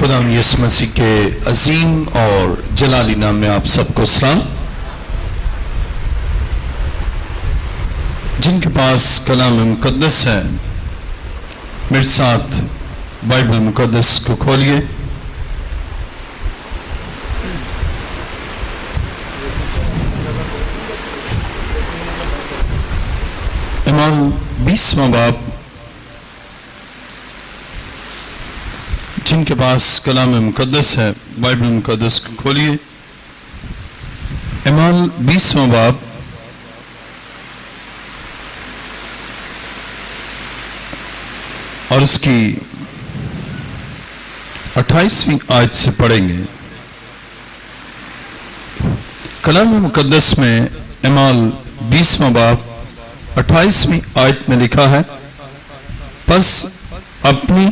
خدا یسوع مسیح کے عظیم اور جلالی نام میں آپ سب کو سلام۔ جن کے پاس کلام مقدس ہے میرے ساتھ بائبل مقدس کو کھولیے۔ اعمال 20واں باب۔ جن کے پاس کلام مقدس ہے بائبل مقدس کو کھولیے۔ اعمال 20واں باب اور اس کی 28ویں آیت سے پڑھیں گے۔ کلام مقدس میں اعمال 20واں باب 28ویں آیت میں لکھا ہے، پس اپنی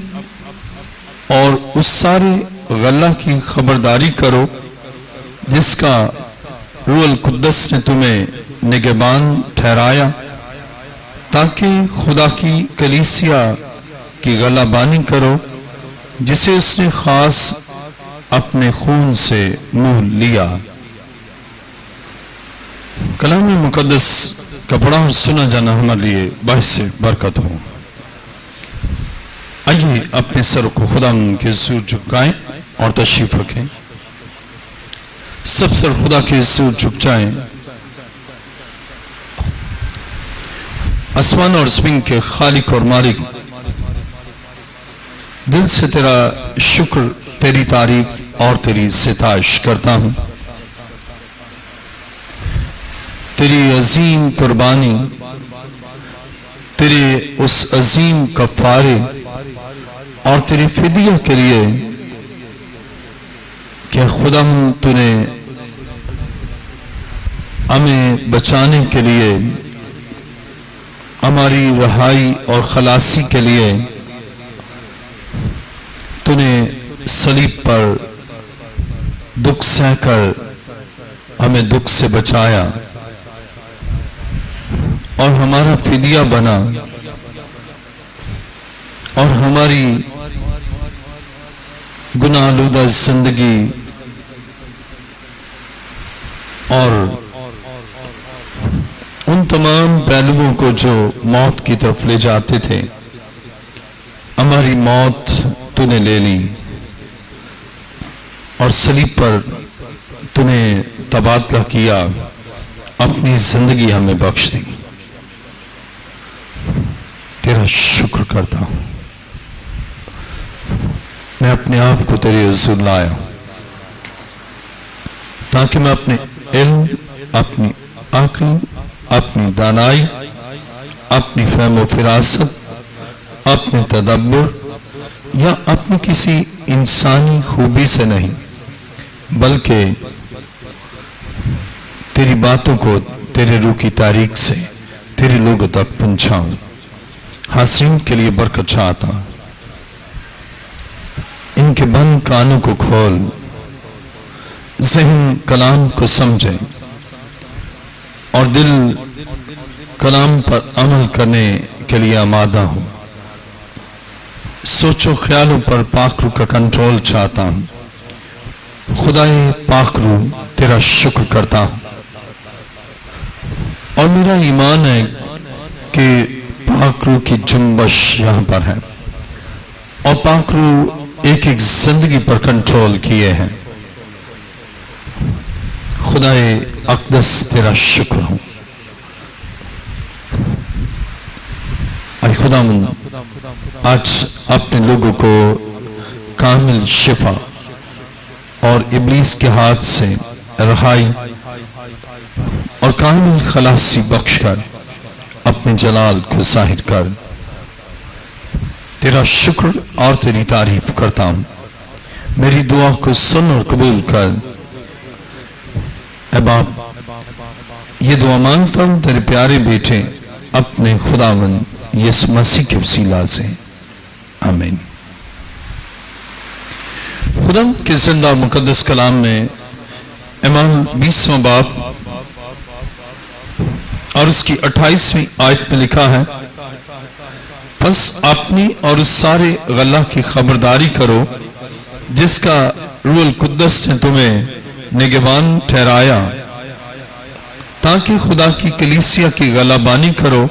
اور اس سارے غلہ کی خبرداری کرو جس کا روح القدس نے تمہیں نگہبان ٹھہرایا، تاکہ خدا کی کلیسیا کی غلہ بانی کرو جسے اس نے خاص اپنے خون سے مول لیا۔ کلام مقدس کا پڑھا اور سنا جانا ہمارے لیے باعث برکت ہو۔ آئیے اپنے سر کو خدا کے حضور جھکائیں اور تشریف رکھیں۔ سب سر خدا کے حضور جھک جائیں۔ آسمان اور زمین کے خالق اور مالک، دل سے تیرا شکر، تیری تعریف اور تیری ستائش کرتا ہوں۔ تیری عظیم قربانی، تیرے اس عظیم کفارے اور تیری فدیہ کے لیے کہ خدا تو نے ہمیں بچانے کے لیے، ہماری رہائی اور خلاصی کے لیے تو نے صلیب پر دکھ سہ کر ہمیں دکھ سے بچایا اور ہمارا فدیہ بنا، اور ہماری گناہ آلودہ زندگی اور ان تمام پہلوؤں کو جو موت کی طرف لے جاتے تھے، ہماری موت تو نے لے لی اور صلیب پر تو نے تبادلہ کیا، اپنی زندگی ہمیں بخش دی۔ تیرا شکر کرتا ہوں، میں اپنے آپ کو تیرے حضور لایا تاکہ میں اپنے علم، اپنی عقل، اپنی دانائی، اپنی فہم و فراست، اپنے تدبر یا اپنی کسی انسانی خوبی سے نہیں، بلکہ تیری باتوں کو تیرے روح کی تاریخ سے تیرے لوگوں تک پہنچاؤں۔ حاضرین کے لیے برکت چاہتا ہوں، ان کے بند کانوں کو کھول، ذہن کلام کو سمجھے اور دل کلام پر عمل کرنے کے لیے آمادہ ہو۔ سوچو خیالوں پر پاک روح کا کنٹرول چاہتا ہوں۔ خدائے پاک روح، تیرا شکر کرتا ہوں، اور میرا ایمان ہے کہ پاک روح کی جنبش یہاں پر ہے اور پاک روح ایک ایک زندگی پر کنٹرول کیے ہیں۔ خدائے اقدس، تیرا شکر ہوں۔ اے خداوند، آج اپنے لوگوں کو کامل شفا اور ابلیس کے ہاتھ سے رہائی اور کامل خلاصی بخش کر اپنے جلال کو ظاہر کر۔ تیرا شکر اور تیری تعریف کرتا ہوں۔ میری دعا کو سن اور قبول کر۔ اے باپ، یہ دعا مانگتا ہوں تیرے پیارے بیٹے اپنے خداوند یسوع مسیح کے وسیلہ سے، آمین۔ خدا کے زندہ مقدس کلام میں اعمال 20واں باب اور اس کی 28ویں آیت میں لکھا ہے، پس اپنی اور اس سارے غلہ کی خبرداری کرو جس کا روح القدس نے تمہیں نگہبان ٹھہرایا تاکہ خدا کی کلیسیا کی غلبانی کرو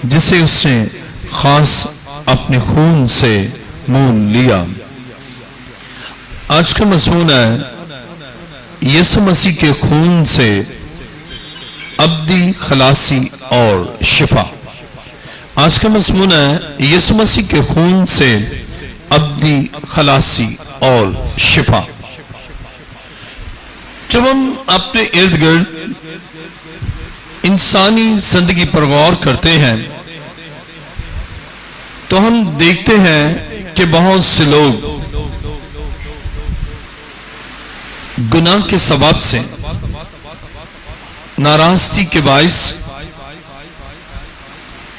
جسے اس نے خاص اپنے خون سے مول لیا۔ آج کا مضمون ہے یسوع مسیح کے خون سے ابدی خلاصی اور شفا۔ آج کا مضمون ہے یسوع مسیح کے خون سے ابدی خلاصی اور شفا۔ جب ہم اپنے ارد گرد انسانی زندگی پر غور کرتے ہیں تو ہم دیکھتے ہیں کہ بہت سے لوگ گناہ کے سبب سے، ناراضگی کے باعث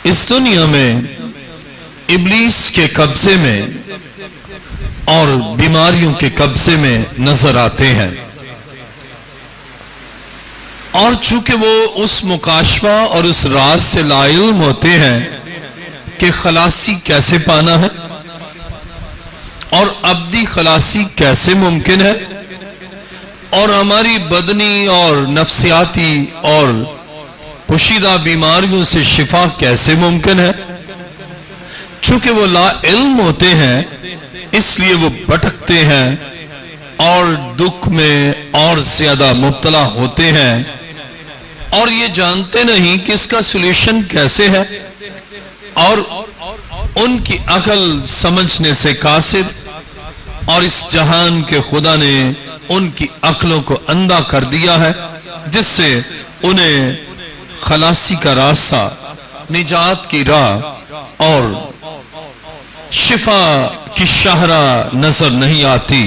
اس دنیا میں ابلیس کے قبضے میں اور بیماریوں کے قبضے میں نظر آتے ہیں، اور چونکہ وہ اس مکاشفہ اور اس راز سے لا علم ہوتے ہیں کہ خلاصی کیسے پانا ہے اور ابدی خلاصی کیسے ممکن ہے، اور ہماری بدنی اور نفسیاتی اور پوشیدہ بیماریوں سے شفا کیسے ممکن ہے، چونکہ وہ لا علم ہوتے ہیں اس لیے وہ بھٹکتے ہیں اور دکھ میں اور زیادہ مبتلا ہوتے ہیں، اور یہ جانتے نہیں کہ اس کا سولوشن کیسے ہے، اور ان کی عقل سمجھنے سے قاصر، اور اس جہان کے خدا نے ان کی عقلوں کو اندھا کر دیا ہے جس سے انہیں خلاصی کا راستہ، نجات کی راہ اور شفا کی شاہراہ نظر نہیں آتی،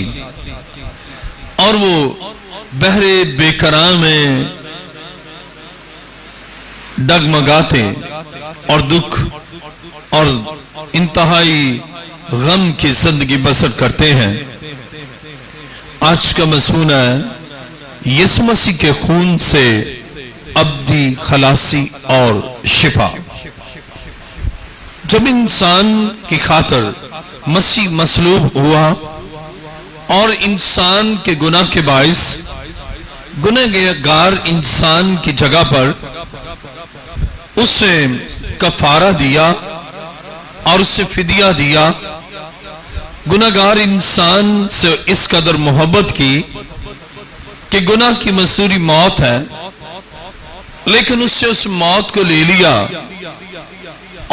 اور وہ بحر بے قرار میں ڈگمگاتے اور دکھ اور انتہائی غم کی زندگی بسر کرتے ہیں۔ آج کا مضمون ہے یسوع مسیح کے خون سے ابدی خلاصی اور شفا۔ جب انسان کی خاطر مسیح مصلوب ہوا اور انسان کے گناہ کے باعث گنہگار انسان کی جگہ پر اس نے کفارہ دیا اور اس سے فدیہ دیا، گنہگار انسان سے اس قدر محبت کی کہ گناہ کی مزدوری موت ہے، لیکن اس سے اس موت کو لے لیا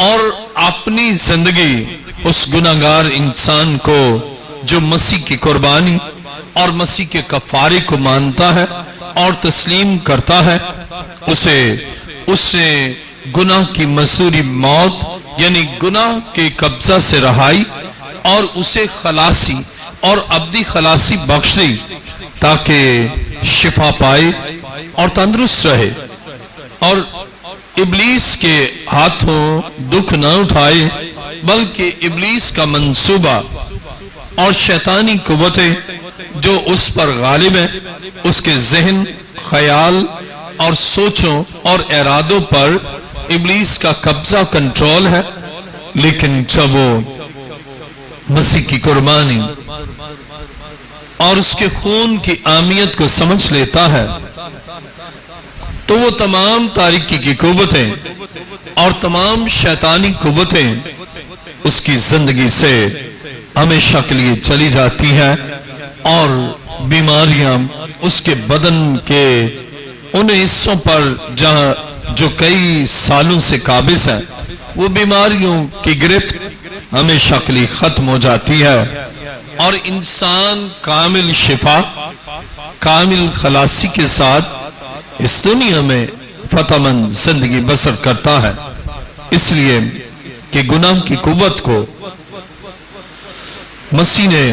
اور اپنی زندگی اس گنہگار انسان کو جو مسیح کی قربانی اور مسیح کے کفارے کو مانتا ہے اور تسلیم کرتا ہے، اسے گناہ کی مزدوری موت یعنی گناہ کے قبضہ سے رہائی اور اسے خلاصی اور ابدی خلاصی بخش دی تاکہ شفا پائے اور تندرست رہے اور ابلیس کے ہاتھوں دکھ نہ اٹھائے، بلکہ ابلیس کا منصوبہ اور شیطانی قوتیں جو اس پر غالب ہیں اس کے ذہن، خیال اور سوچوں اور ارادوں پر ابلیس کا قبضہ کنٹرول ہے، لیکن جب وہ مسیح کی قربانی اور اس کے خون کی اہمیت کو سمجھ لیتا ہے تو وہ تمام تاریکی کی قوتیں اور تمام شیطانی قوتیں اس کی زندگی سے ہمیشہ کے لیے چلی جاتی ہیں، اور بیماریاں اس کے بدن کے ان حصوں پر جہاں جو کئی سالوں سے قابض ہیں وہ بیماریوں کی گرفت ہمیشہ کے لیے ختم ہو جاتی ہے، اور انسان کامل شفا، کامل خلاصی کے ساتھ اس دنیا میں فتح مند زندگی بسر کرتا ہے، اس لیے کہ گناہ کی قوت کو مسیح نے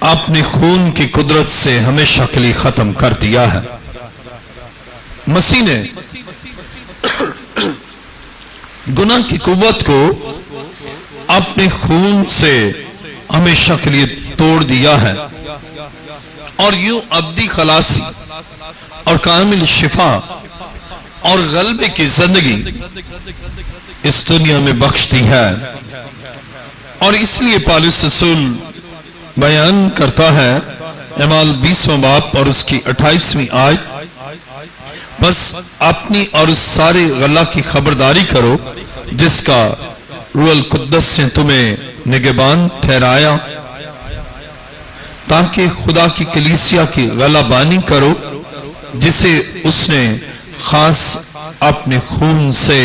اپنے خون کی قدرت سے ہمیشہ کے لیے ختم کر دیا ہے۔ مسیح نے گناہ کی قوت کو اپنے خون سے ہمیشہ کے لیے توڑ دیا ہے، اور یوں ابدی خلاصی اور کامل شفا اور غلبے کی زندگی اس دنیا میں بخش دی ہے۔ اور اس لیے پالوس رسول بیان کرتا ہے اعمال 20واں باب اور اس کی 28ویں آیت، بس اپنی اور اس سارے غلہ کی خبرداری کرو جس کا روح القدس نے تمہیں نگہبان ٹھہرایا، تاکہ خدا کی کلیسیا کی غلہ بانی کرو جسے اس نے خاص اپنے خون سے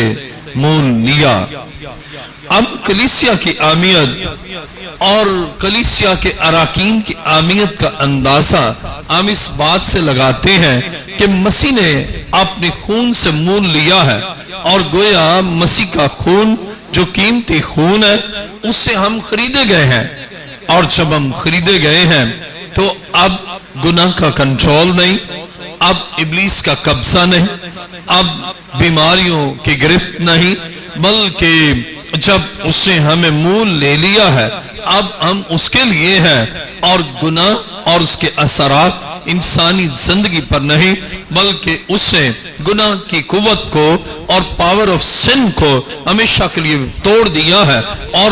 مول لیا۔ اب کلیسیا کی اہمیت اور کلیسیا کے اراکین کی اہمیت کا اندازہ ہم اس بات سے لگاتے ہیں کہ مسیح نے اپنے خون سے مول لیا ہے، اور گویا مسیح کا خون جو قیمتی خون ہے اس سے ہم خریدے گئے ہیں، اور جب ہم خریدے گئے ہیں تو اب گناہ کا کنٹرول نہیں، اب ابلیس کا قبضہ نہیں، اب بیماریوں کی گرفت نہیں، بلکہ جب اس نے ہمیں مول لے لیا ہے اب ہم اس کے لیے ہیں، اور گناہ اور اس کے اثرات انسانی زندگی پر نہیں، بلکہ اس نے گناہ کی قوت کو اور پاور آف سن کو ہمیشہ کے لیے توڑ دیا ہے، اور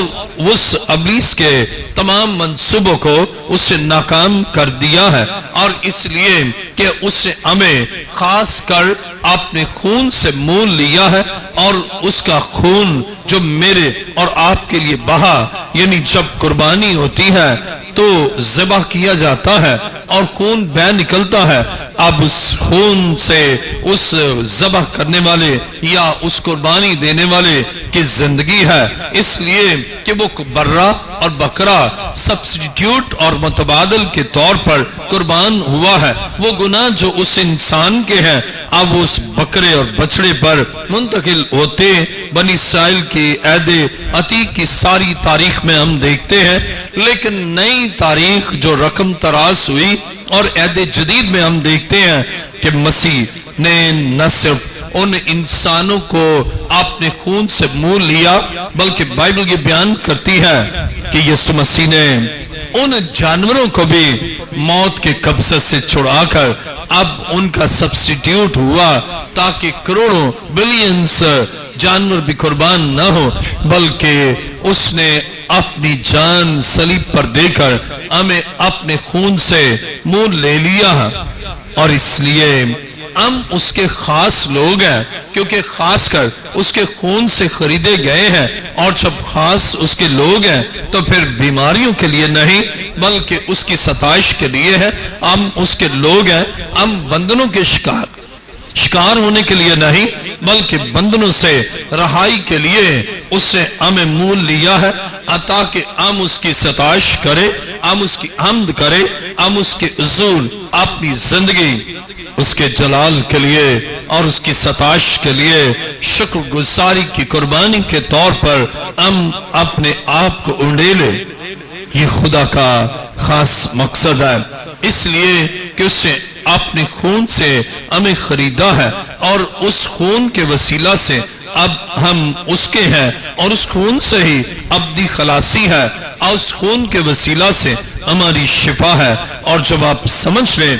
اس ابلیس کے تمام منصوبوں کو اس نے ناکام کر دیا ہے، اور اس لیے کہ اس نے ہمیں خاص کر اپنے خون سے مول لیا ہے، اور اس کا خون جو میرے اور آپ کے لیے بہا، یعنی جب قربانی ہوتی ہے تو ذبح کیا جاتا ہے اور خون بہ نکلتا ہے، اب اس خون سے اس ذبح کرنے والے یا اس قربانی دینے والے کی زندگی ہے، اس لیے کہ وہ برہ اور بکرا سبسٹیٹیوٹ اور متبادل کے طور پر قربان ہوا ہے۔ وہ گناہ جو اس انسان کے ہیں اب اس بکرے اور بچڑے پر منتقل ہوتے بنی اسرائیل کی عہد عتیق کی ساری تاریخ میں ہم دیکھتے ہیں، لیکن نئی تاریخ جو رقم تراز ہوئی اور عہد جدید میں ہم دیکھتے ہیں کہ مسیح نے نہ صرف ان انسانوں کو اپنے خون سے مول لیا، بلکہ بائبل یہ بیان کرتی ہے کہ یسوع مسیح نے ان جانوروں کو بھی موت کے قبضے سے چھڑا کر اب ان کا سبسٹیٹیوٹ ہوا، تاکہ کروڑوں بلینز جانور بھی قربان نہ ہو، بلکہ اس نے اپنی جان صلیب پر دے کر ہمیں اپنے خون سے مول لے لیا، اور اس لیے ہم اس کے خاص لوگ ہیں، کیونکہ خاص کر اس کے خون سے خریدے گئے ہیں، اور جب خاص اس کے لوگ ہیں تو پھر بیماریوں کے لیے نہیں بلکہ اس کی ستائش کے لیے ہے۔ ہم اس کے لوگ ہیں، ہم بندنوں کے شکار ہونے کے لیے نہیں بلکہ بندنوں سے رہائی کے لیے اس نے ہمیں مول لیا ہے، تاکہ ہم اس کی ستائش کریں، ہم اس کی حمد کریں، ہم اس کے حضور اپنی زندگی اس کے جلال کے لیے اور اس کی ستائش کے لیے شکر گزاری کی قربانی کے طور پر ہم اپنے آپ کو انڈیلے۔ یہ خدا کا خاص مقصد ہے، اس لیے کہ اس نے اپنے خون سے ہمیں خریدا ہے، اور اس خون کے وسیلہ سے اب ہم اس کے ہیں، اور اس خون سے ہی ابدی خلاصی ہے، اور اس خون کے وسیلہ سے ہماری شفا ہے۔ اور جب آپ سمجھ لیں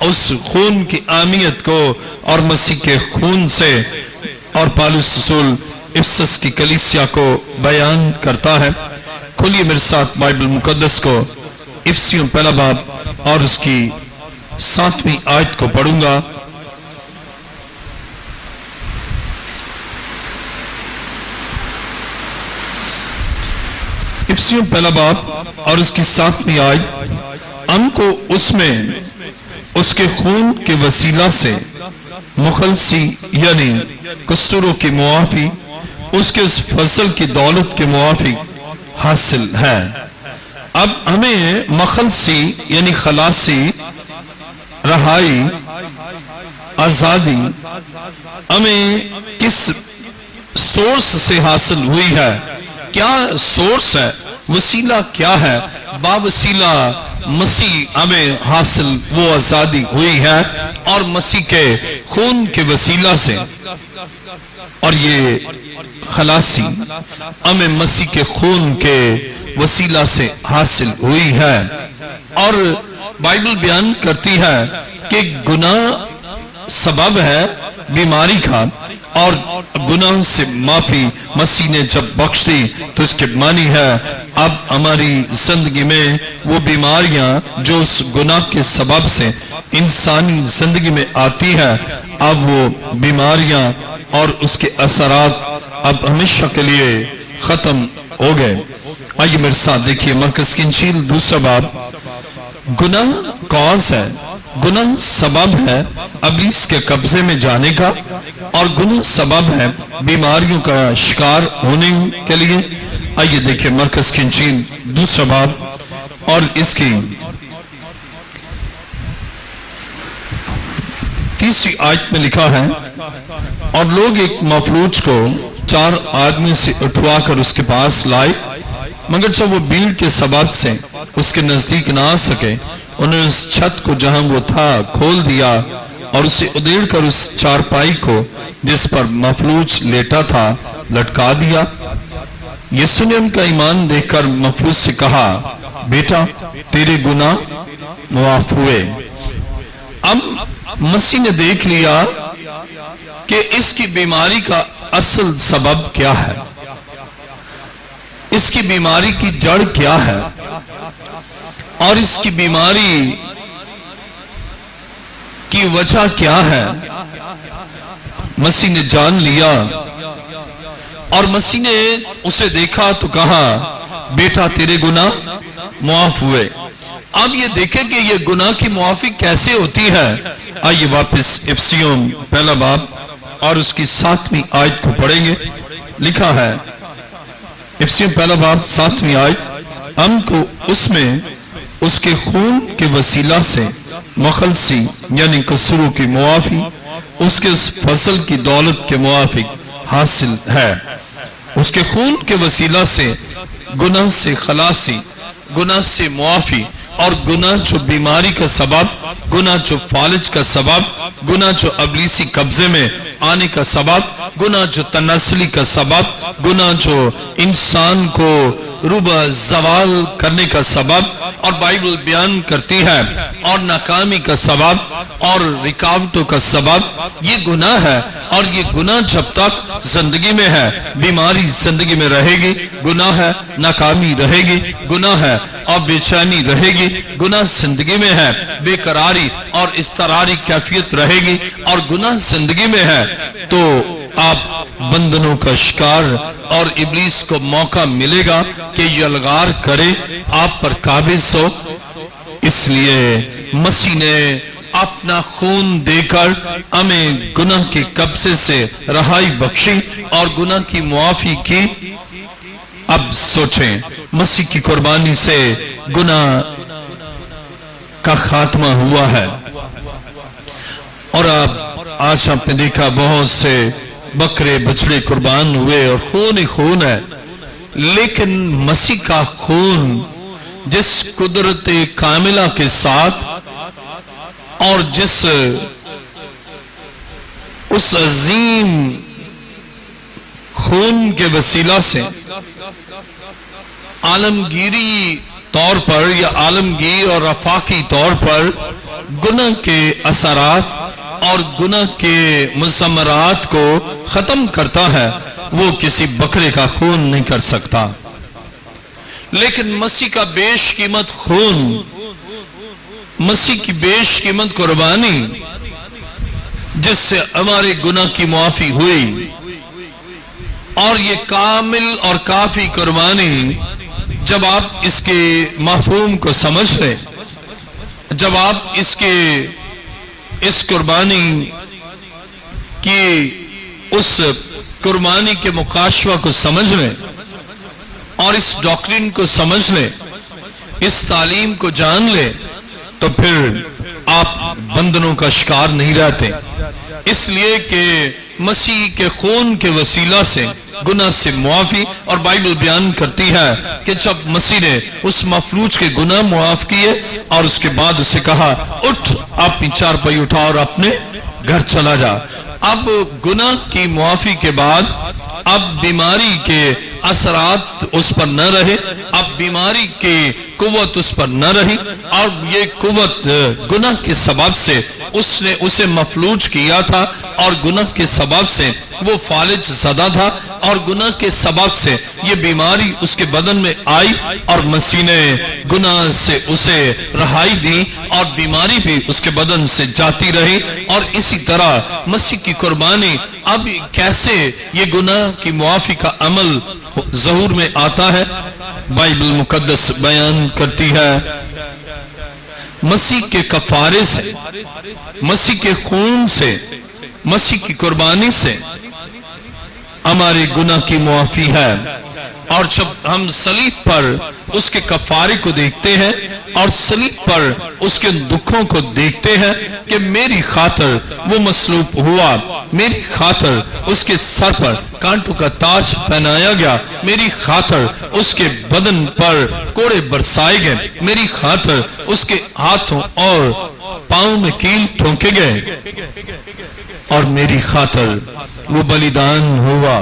اس خون کی اہمیت کو اور مسیح کے خون سے، اور پالوس رسول افسس کی کلیسیا کو بیان کرتا ہے، کھولیے میرے ساتھ بائبل مقدس کو، افسیوں پہلا باب اور اس کی 7ویں آیت کو پڑھوں گا۔ افسیوں پہلا باب اور اس کی 7ویں آیت، ہم کو اس میں اس کے خون کے وسیلہ سے مخلصی یعنی قصوروں کی معافی، اس کے اس فضل کی دولت کے موافق حاصل ہے۔ اب ہمیں مخلصی یعنی خلاصی، رہائی، آزادی ہمیں کس سورس سے حاصل ہوئی ہے؟ کیا سورس ہے؟ وسیلہ کیا ہے؟ باوسیلہ مسیح ہمیں حاصل وہ آزادی ہوئی ہے، اور مسیح کے خون کے وسیلہ سے، اور یہ خلاصی ہمیں مسیح کے خون کے وسیلہ سے حاصل ہوئی ہے۔ اور بائبل بیان کرتی ہے کہ گناہ سبب ہے بیماری کا، اور گناہ سے معافی مسیح نے جب بخش دی تو اس کے معنی ہے اب ہماری زندگی میں وہ بیماریاں جو اس گناہ کے سبب سے انسانی زندگی میں آتی ہے اب وہ بیماریاں اور اس کے اثرات اب ہمیشہ کے لیے ختم ہو گئے۔ آئیے میرے ساتھ دیکھیے مرکز کی انجیل دوسرا باب۔ گناہ کاز ہے، گناہ سبب ہے ابلیس کے قبضے میں جانے کا، اور گناہ سبب ہے بیماریوں کا شکار ہونے کے لیے۔ آئیے دیکھیں مرکز کی انجیل دوسرا باب اور اس کی 30 آیت میں لکھا ہے، اور لوگ ایک مفلوج کو 4 آدمی سے اٹھوا کر اس کے پاس لائے، مگر جب وہ بھیڑ کے سبب سے اس کے نزدیک نہ آ سکے، انہوں نے اس چھت کو جہاں وہ تھا کھول دیا اور اسے ادھیڑ کر اس چارپائی کو جس پر مفلوج لیٹا تھا لٹکا دیا۔ یسوع نے ان کا ایمان دیکھ کر مفلوج سے کہا، بیٹا تیرے گناہ معاف ہوئے۔ اب مسیح نے دیکھ لیا کہ اس کی بیماری کا اصل سبب کیا ہے، اس کی بیماری کی جڑ کیا ہے، اور اس کی بیماری کی وجہ کیا ہے۔ مسیح نے جان لیا اور مسیح نے اسے دیکھا تو کہا، بیٹا تیرے گناہ معاف ہوئے۔ اب یہ دیکھیں کہ یہ گناہ کی معافی کیسے ہوتی ہے۔ آئیے واپس افسیوں پہلا باب اور اس کی 7ویں آیت کو پڑھیں گے۔ لکھا ہے افسیوں پہلا باب 7ویں آیت، ہم کو اس میں اس کے خون کے وسیلہ سے مخلصی یعنی قصوروں کی معافی اس کے فضل کی دولت کے موافق حاصل ہے۔ اس کے خون کے وسیلہ سے گناہ سے خلاصی، گناہ سے معافی، اور گناہ جو بیماری کا سبب، گناہ جو فالج کا سبب، گناہ جو ابلیسی قبضے میں آنے کا سبب، گناہ جو تناسلی کا سبب، گناہ جو انسان کو ربا زوال کرنے کا سبب اور بائبل بیان کرتی ہے، اور ناکامی کا سبب اور رکاوٹوں کا سبب یہ گناہ ہے۔ اور یہ گناہ جب تک زندگی میں ہے، بیماری زندگی میں رہے گی، گناہ ہے، ناکامی رہے گی، گناہ ہے اور بے چینی رہے گی، گناہ زندگی میں ہے، بے قراری اور اضطراری کیفیت رہے گی، اور گناہ زندگی میں ہے تو آپ بندنوں کا شکار، اور ابلیس کو موقع ملے گا کہ یلغار کرے، آپ پر قابض ہو۔ اس لیے مسیح نے اپنا خون دے کر ہمیں گناہ کے قبضے سے رہائی بخشی اور گناہ کی معافی کی۔ اب سوچیں، مسیح کی قربانی سے گناہ کا خاتمہ ہوا ہے، اور اب آج آپ نے دیکھا بہت سے بکرے بچڑے قربان ہوئے اور خون ہی خون ہے، لیکن مسیح کا خون جس قدرت کاملہ کے ساتھ اور جس اس عظیم خون کے وسیلہ سے عالمگیری طور پر یا عالمگیر اور آفاقی طور پر گناہ کے اثرات اور گناہ کے مضمرات کو ختم کرتا ہے، وہ کسی بکرے کا خون نہیں کر سکتا۔ لیکن مسیح کا بیش قیمت خون، مسیح کی بیش قیمت قربانی جس سے ہمارے گناہ کی معافی ہوئی، اور یہ کامل اور کافی قربانی جب آپ اس کے مفہوم کو سمجھ لیں، جب آپ اس قربانی کی اس قربانی کے مکاشفہ کو سمجھ لیں اور اس ڈاکٹرین کو سمجھ لیں، اس تعلیم کو جان لیں، تو پھر آپ بندنوں کا شکار نہیں رہتے۔ اس لیے کہ مسیح کے خون کے وسیلہ سے گناہ سے معافی، اور بائبل بیان کرتی ہے کہ جب مسیح نے اس مفلوج کے گناہ معاف کیے اور اس کے بعد اسے کہا، اٹھ اپنی چارپائی اٹھا اور اپنے گھر چلا جا۔ اب گناہ کی معافی کے بعد اب بیماری کے اثرات اس پر نہ رہے، اب بیماری کے قوت اس پر نہ رہی اور یہ قوت گناہ کے سبب سے اس نے اسے مفلوج کیا تھا اور گناہ کے سبب سے وہ فالج زدہ تھا اور گناہ کے سبب سے یہ بیماری اس کے بدن میں آئی اور مسیح نے گناہ سے اسے رہائی دی اور بیماری بھی اس کے بدن سے جاتی رہی اور اسی طرح مسیح کی قربانی اب کیسے یہ گناہ کی معافی کا عمل ظہور میں آتا ہے۔ بائبل مقدس بیان کرتی ہے مسیح کے کفارے سے، مسیح کے خون سے، مسیح کی قربانی سے ہمارے گناہ کی معافی ہے۔ اور جب ہم صلیب پر اس کے کفارے کو دیکھتے ہیں اور صلیب پر اس کے دکھوں کو دیکھتے ہیں کہ میری خاطر وہ مصلوب ہوا، میری خاطر اس کے سر پر کانٹوں کا تاج پہنایا گیا، میری خاطر اس کے بدن پر کوڑے برسائے گئے، میری خاطر اس کے ہاتھوں اور پاؤں میں کیل ٹھونکے گئے اور میری خاطر وہ بلیدان ہوا۔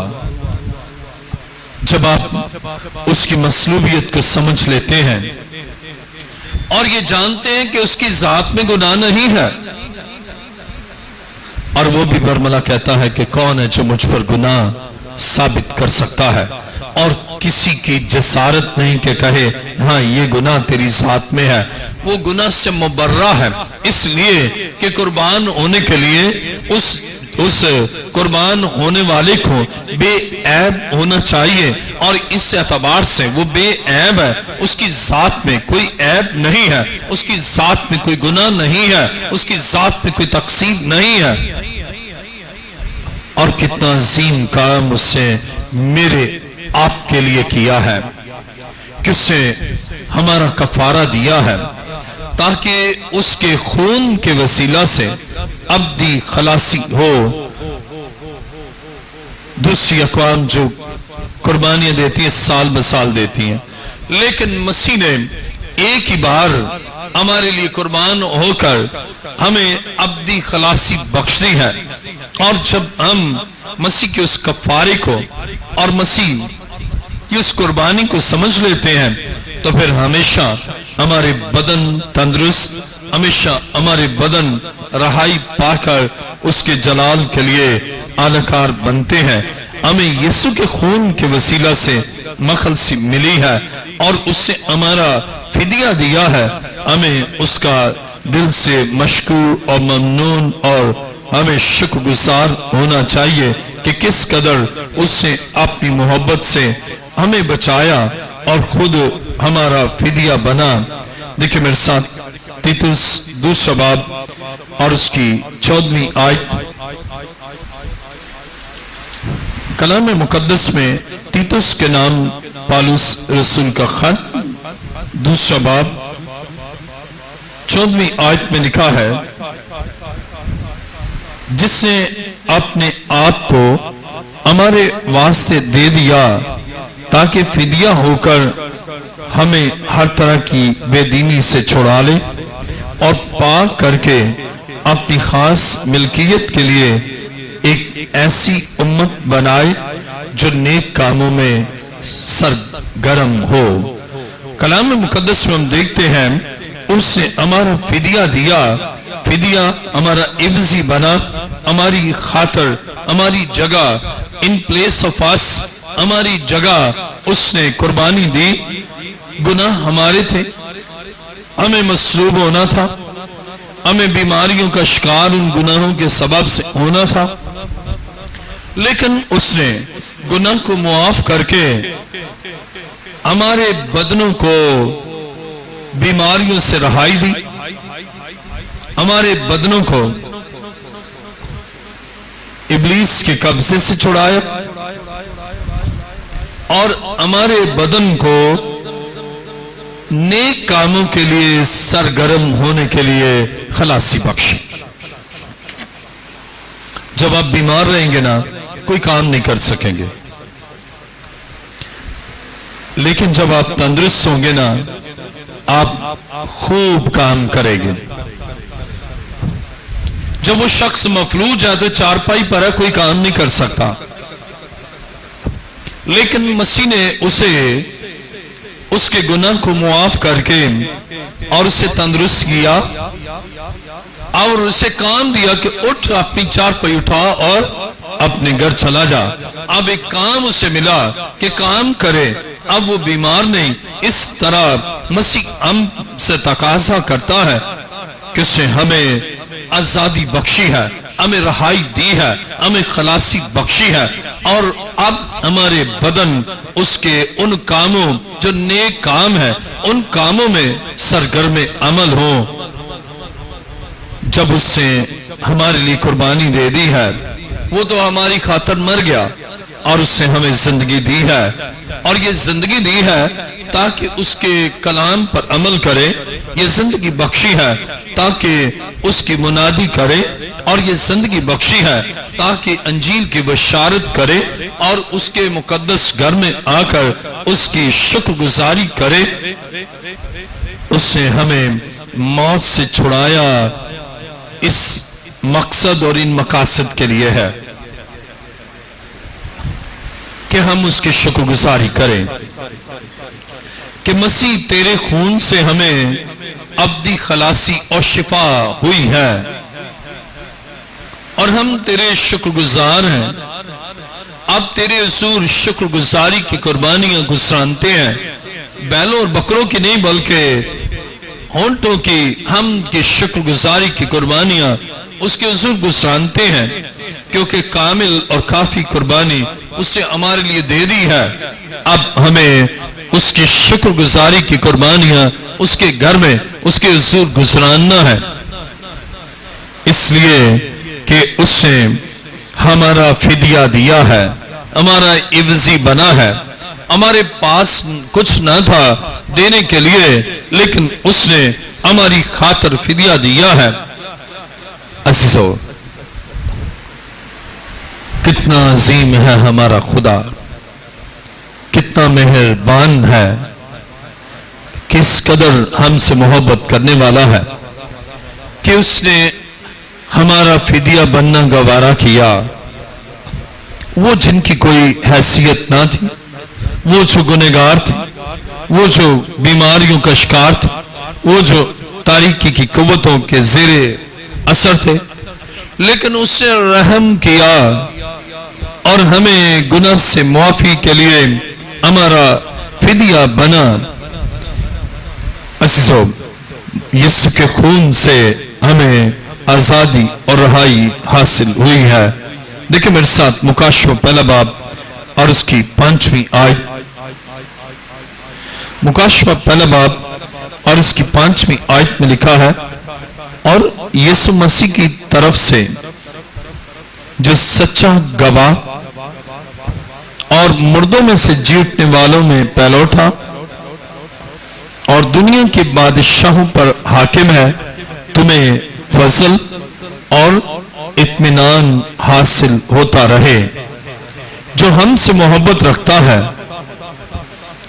جب آپ اس کی مصلوبیت کو سمجھ لیتے ہیں اور یہ جانتے ہیں کہ اس کی ذات میں گناہ نہیں ہے، اور وہ بھی برملا کہتا ہے کہ کون ہے جو مجھ پر گناہ ثابت کر سکتا ہے، اور کسی کی جسارت نہیں کہ کہے ہاں یہ گناہ تیری ذات میں ہے، وہ گناہ سے مبرہ ہے، اس لیے کہ قربان ہونے کے لیے اس قربان ہونے والے کو بے عیب ہونا چاہیے، اور اس اعتبار سے وہ بے عیب ہے، اس کی ذات میں کوئی عیب نہیں ہے، اس کی ذات میں کوئی گناہ نہیں ہے، اس کی ذات میں کوئی تقصیر نہیں ہے۔ اور کتنا عظیم کام اس سے میرے آپ کے لیے کیا ہے کہ اس سے ہمارا کفارہ دیا ہے تاکہ اس کے خون کے وسیلہ سے ابدی خلاصی ہو۔ دوسری اقوام جو قربانیاں دیتی ہیں سال بسال دیتی ہیں، لیکن مسیح نے ایک ہی بار ہمارے لیے قربان ہو کر ہمیں ابدی خلاصی بخش دی ہے، اور جب ہم مسیح کے اس کفارے کو اور مسیح کی اس قربانی کو سمجھ لیتے ہیں تو پھر ہمیشہ ہمارے بدن تندرست، ہمیشہ ہمارے بدن رہائی پا کر اس کے جلال کے لیے اہلکار بنتے ہیں۔ ہمیں یسوع کے خون کے وسیلہ سے مخلصی ملی ہے اور اس سے ہمارا فدیہ دیا ہے، ہمیں اس کا دل سے مشکور اور ممنون اور ہمیں شکر گزار ہونا چاہیے کہ کس قدر اس سے اپنی محبت سے ہمیں بچایا اور خود ہمارا فدیہ بنا۔ دیکھیں میرے ساتھ تیتوس دوسرا باب اور اس کی 14ویں آیت، کلام مقدس میں تیتوس کے نام پالوس رسول کا خط دوسرا باب 14ویں آیت میں لکھا ہے، جس نے اپنے آپ کو ہمارے واسطے دے دیا تاکہ فدیہ ہو کر ہمیں ہر طرح کی بے دینی سے چھڑا لے اور پاک کر کے اپنی خاص ملکیت کے لیے ایک ایسی امت بنائے جو نیک کاموں میں سرگرم ہو۔ کلام مقدس میں ہم دیکھتے ہیں اس نے ہمارا فدیہ دیا، فدیہ ہمارا عوضی بنا، ہماری خاطر، ہماری جگہ، ان پلیس آف اس، ہماری جگہ اس نے قربانی دی۔ گناہ ہمارے تھے، ہمیں مصلوب ہونا تھا، ہمیں بیماریوں کا شکار ان گناہوں کے سبب سے ہونا تھا، لیکن اس نے گناہ کو معاف کر کے ہمارے بدنوں کو بیماریوں سے رہائی دی، ہمارے بدنوں کو ابلیس کے قبضے سے چھڑایا اور ہمارے بدن کو نیک کاموں کے لیے سرگرم ہونے کے لیے خلاصی بخشی۔ جب آپ بیمار رہیں گے نا کوئی کام نہیں کر سکیں گے، لیکن جب آپ تندرست ہوں گے نا آپ خوب کام کریں گے۔ جب وہ شخص مفلوج ہے تو چارپائی پر ہے، کوئی کام نہیں کر سکتا، لیکن مسیح نے اسے اس کے گناہ کو معاف کر کے اور اسے تندرست کیا اور اسے کام دیا کہ اٹھ اپنی چارپائی اٹھا اور اپنے گھر چلا جا۔ اب ایک کام اسے ملا کہ کام کرے، اب وہ بیمار نہیں۔ اس طرح مسیح ہم سے تقاضا کرتا ہے کہ اسے ہمیں آزادی بخشی ہے، ہمیں رہائی دی ہے، ہمیں خلاصی بخشی ہے، اور اب ہمارے بدن اس کے ان کاموں جو نیک کام ہے ان کاموں میں سرگرم عمل ہو۔ جب اس نے ہمارے لیے قربانی دے دی ہے، وہ تو ہماری خاطر مر گیا اور اس نے ہمیں زندگی دی ہے، اور یہ زندگی دی ہے تاکہ اس کے کلام پر عمل کرے، یہ زندگی بخشی ہے تاکہ اس کی منادی کرے، اور یہ زندگی بخشی ہے تاکہ انجیل کی بشارت کرے اور اس کے مقدس گھر میں آ کر اس کی شکر گزاری کرے۔ اس نے ہمیں موت سے چھڑایا، اس مقصد اور ان مقاصد کے لیے ہے کہ ہم اس کی شکر گزاری کریں کہ مسیح تیرے خون سے ہمیں ابدی خلاصی اور شفا ہوئی ہے، اور ہم تیرے شکر گزار ہیں۔ اب تیرے حضور شکر گزاری کی قربانیاں گزرانتے ہیں، بیلوں اور بکروں کی نہیں بلکہ ہونٹوں کی ہم کی شکر گزاری کی قربانیاں اس کے حضور گزرانتے ہیں، کیونکہ کامل اور کافی قربانی اس نے ہمارے لیے دے دی ہے۔ اب ہمیں اس کی شکر گزاری کی قربانیاں اس کے گھر میں اس کے حضور گزراننا ہے، اس لیے کہ اس نے ہمارا فدیہ دیا ہے، ہمارا عوضی بنا ہے۔ ہمارے پاس کچھ نہ تھا دینے کے لیے، لیکن اس نے ہماری خاطر فدیہ دیا ہے۔ عزیزو، کتنا عظیم ہے ہمارا خدا، کتنا مہربان ہے، کس قدر ہم سے محبت کرنے والا ہے کہ اس نے ہمارا فدیہ بننا گوارا کیا۔ وہ جن کی کوئی حیثیت نہ تھی، وہ جو گنہگار تھے، وہ جو بیماریوں کا شکار تھے، وہ جو تاریکی کی قوتوں کے زیر اثر تھے، لیکن اس سے رحم کیا اور ہمیں گناہ سے معافی کے لیے ہمارا فدیہ بنا۔ عزیزو، یسوع کے خون سے ہمیں آزادی اور رہائی حاصل ہوئی ہے۔ دیکھیں میرے ساتھ مکاشفہ پہلا باب اور اس کی 5ویں آیت۔ مکاشفہ پہلا باب اور اس کی 5ویں آیت میں لکھا ہے، اور یسوع مسیح کی طرف سے جو سچا گواہ اور مردوں میں سے جی اٹھنے والوں میں پہلا اٹھا اور دنیا کے بادشاہوں پر حاکم ہے، تمہیں فضل اور اطمینان حاصل ہوتا رہے، جو ہم سے محبت رکھتا ہے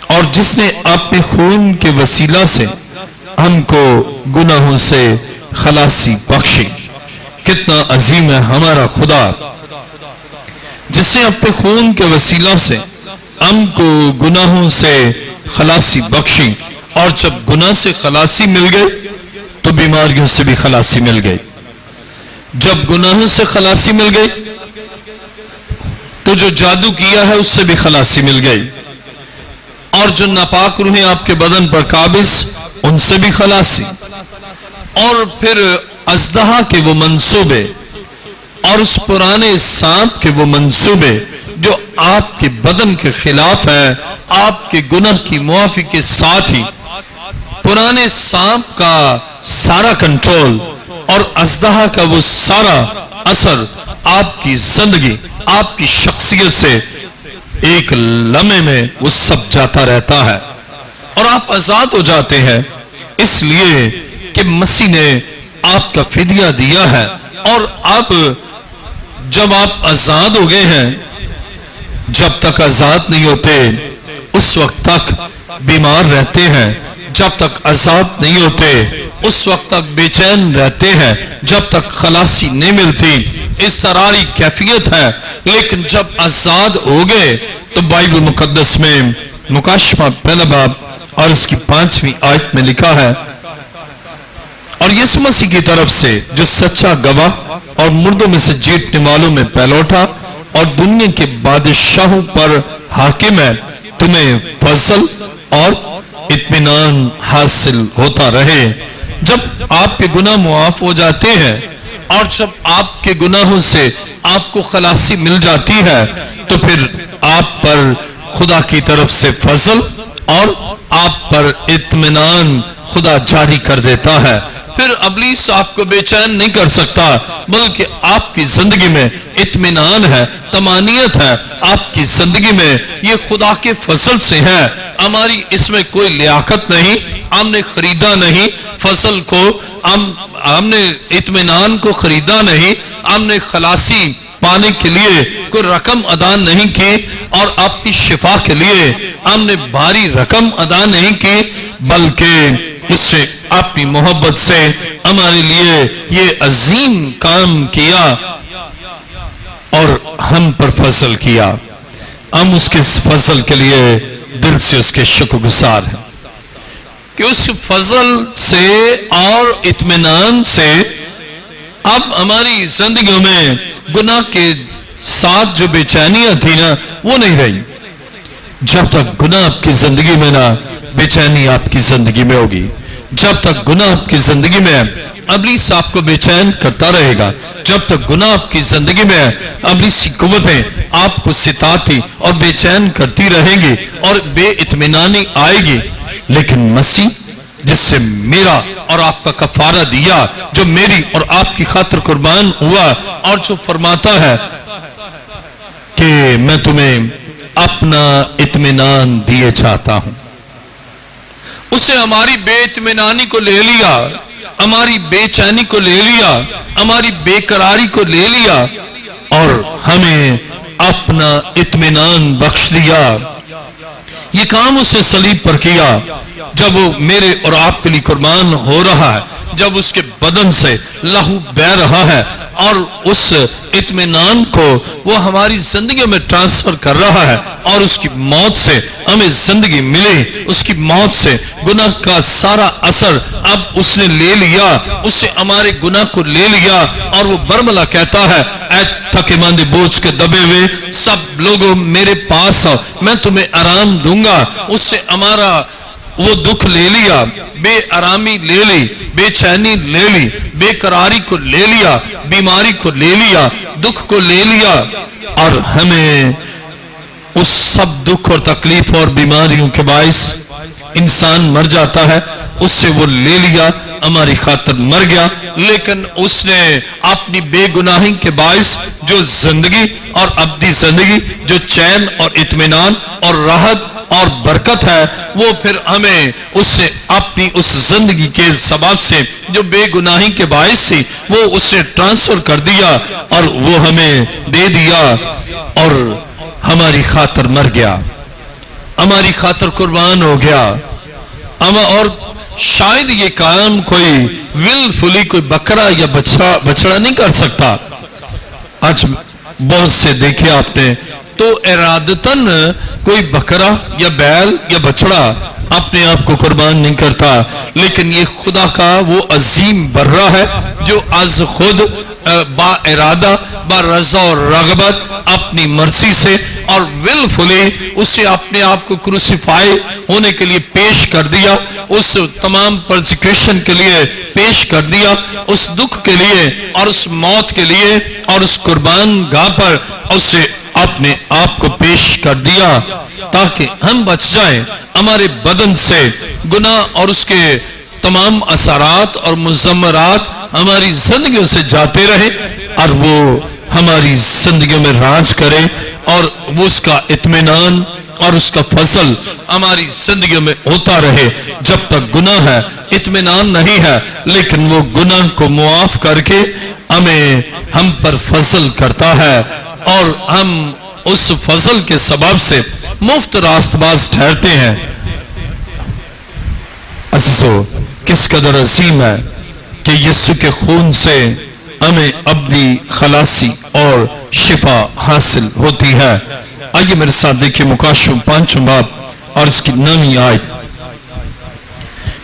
اور جس نے اپنے خون کے وسیلہ سے ہم کو گناہوں سے خلاصی بخشی۔ کتنا عظیم ہے ہمارا خدا، جس نے اپنے خون کے وسیلہ سے ہم کو گناہوں سے خلاصی بخشی، اور جب گناہ سے خلاصی مل گئی تو بیماریوں سے بھی خلاصی مل گئی۔ جب گناہوں سے خلاصی مل گئی تو جو جادو کیا ہے اس سے بھی خلاصی مل گئی، اور جو ناپاک روحیں آپ کے بدن پر قابض ان سے بھی خلاصی، اور پھر اژدہا کے وہ منصوبے اور اس پرانے سانپ کے وہ منصوبے جو آپ کے بدن کے خلاف ہیں، آپ کے گناہ کی معافی کے ساتھ ہی پرانے سانپ کا سارا کنٹرول اور اژدہا کا وہ سارا اثر آپ کی زندگی، آپ کی شخصیت سے ایک لمحے میں وہ سب جاتا رہتا ہے، اور آپ آزاد ہو جاتے ہیں، اس لیے کہ مسیح نے آپ کا فدیہ دیا ہے۔ اور اب جب آپ آزاد ہو گئے ہیں، جب تک آزاد نہیں ہوتے اس وقت تک بیمار رہتے ہیں، جب تک آزاد نہیں ہوتے اس وقت تک بے چین رہتے ہیں، جب تک خلاصی نہیں ملتی، اضطراری کیفیت ہے۔ لیکن جب آزاد ہو گئے تو بائبل مقدس میں مکاشفہ پہلا باب اور اس کی 5ویں آیت میں لکھا ہے، اور یسوع مسیح کی طرف سے جو سچا گواہ اور مردوں میں سے جیتنے والوں میں پہلا اٹھا اور دنیا کے بادشاہوں پر حاکم ہے، تمہیں فضل اور اطمینان حاصل ہوتا رہے۔ جب آپ کے گناہ معاف ہو جاتے ہیں اور جب آپ کے گناہوں سے آپ کو خلاصی مل جاتی ہے تو پھر آپ پر خدا کی طرف سے فضل اور آپ پر اطمینان خدا جاری کر دیتا ہے۔ پھر ابلیس آپ کو بے چین نہیں کر سکتا، بلکہ آپ کی زندگی میں اطمینان ہے، طمانینت ہے۔ آپ کی زندگی میں یہ خدا کے فضل سے ہے، ہماری اس میں کوئی لیاقت نہیں، ہم نے خریدا نہیں فضل کو، ہم نے اطمینان کو خریدا نہیں، ہم نے خلاصی پانے کے لیے کوئی رقم ادا نہیں کی، اور اپنی شفا کے لیے ہم نے بھاری رقم ادا نہیں کی، بلکہ اس سے اپنی محبت سے ہمارے لیے یہ عظیم کام کیا اور ہم پر فضل کیا۔ ہم اس کے فضل کے لیے دل سے اس کے شکر گزار ہیں کہ اس فضل سے اور اطمینان سے اب ہماری زندگیوں میں گناہ کے ساتھ جو بے چینیاں تھی نا وہ نہیں رہی۔ جب تک گناہ آپ کی زندگی میں نہ، بے چینی آپ کی زندگی میں ہوگی۔ جب تک گناہ آپ کی زندگی میں ہے، ابلیس آپ کو بے چین کرتا رہے گا۔ جب تک گناہ آپ کی زندگی میں ہے، ابلیسی قوتیں آپ کو ستاتی اور بے چین کرتی رہیں گی اور بے اطمینانی آئے گی۔ لیکن مسیح جس سے میرا اور آپ کا کفارہ دیا، جو میری اور آپ کی خاطر قربان ہوا، اور جو فرماتا ہے کہ میں تمہیں اپنا اطمینان دیے چاہتا ہوں، اس سے ہماری بے اطمینانی کو لے لیا، ہماری بے چینی کو لے لیا، ہماری بے قراری کو لے لیا اور ہمیں اپنا اطمینان بخش دیا۔ یہ کام اس نے صلیب پر کیا جب وہ میرے اور آپ کے لیے قربان ہو رہا ہے، جب اس کے بدن سے لہو بہہ رہا ہے، اور اس اطمینان کو وہ ہماری زندگی میں ٹرانسفر کر رہا ہے، اور اس کی موت سے ہمیں زندگی ملی۔ اس کی موت سے گناہ کا سارا اثر اب اس نے لے لیا، اس سے ہمارے گناہ کو لے لیا، اور وہ برملا کہتا ہے، اے تھکے ماندے بوجھ کے دبے ہوئے سب لوگوں میرے پاس آؤ، میں تمہیں آرام دوں گا۔ اس سے ہمارا وہ دکھ لے لیا، بے آرامی لے لی، بے چینی لے لی، بے قراری کو لے لیا، بیماری کو لے لیا، دکھ کو لے لیا، اور ہمیں اس سب دکھ اور تکلیف اور بیماریوں کے باعث انسان مر جاتا ہے، اس سے وہ لے لیا، ہماری خاطر مر گیا، لیکن اس نے اپنی بے گناہی کے باعث جو زندگی اور ابدی زندگی، جو چین اور اطمینان اور راحت اور برکت ہے، وہ پھر ہمیں اس سے اپنی اس زندگی کے سبب سے جو بے گناہی کے باعث تھی وہ اس سے ٹرانسفر کر دیا، اور وہ ہمیں دے دیا، اور ہماری خاطر مر گیا، ہماری خاطر قربان ہو گیا۔ اور شاید یہ کام کوئی willfully کوئی بکرا یا بچڑا نہیں کر سکتا۔ آج بہت سے دیکھے آپ نے تو ارادتاً کوئی بکرا یا بیل یا بچڑا اپنے آپ کو قربان نہیں کرتا، لیکن یہ خدا کا وہ عظیم برہ ہے جو از خود با ارادہ با رضا اور رغبت اپنی مرضی سے اور willfully اسے اپنے آپ کو کروسیفائی ہونے کے لیے پیش کر دیا، اس تمام پرسیکیوشن کے لیے پیش کر دیا، اس دکھ کے لیے اور اس موت کے لیے اور اس قربان گاہ پر اسے اپنے آپ کو پیش کر دیا تاکہ ہم بچ جائیں، ہمارے بدن سے گناہ اور اس کے تمام اثرات اور مزمرات ہماری زندگیوں سے جاتے رہے، اور وہ ہماری زندگیوں میں راج کرے، اور وہ اس کا اطمینان اور اس کا فضل ہماری زندگیوں میں ہوتا رہے۔ جب تک گناہ ہے اطمینان نہیں ہے، لیکن وہ گناہ کو معاف کر کے ہم پر فضل کرتا ہے، اور ہم اس فضل کے سبب سے مفت راست باز ٹھہرتے ہیں۔ عزیزو، کس قدر عظیم ہے کہ یسوع کے خون سے ہمیں ابدی خلاصی اور شفا حاصل ہوتی ہے۔ آئیے میرے ساتھ دیکھیں مکاشفہ 5 باب اور اس کی 9 آیت۔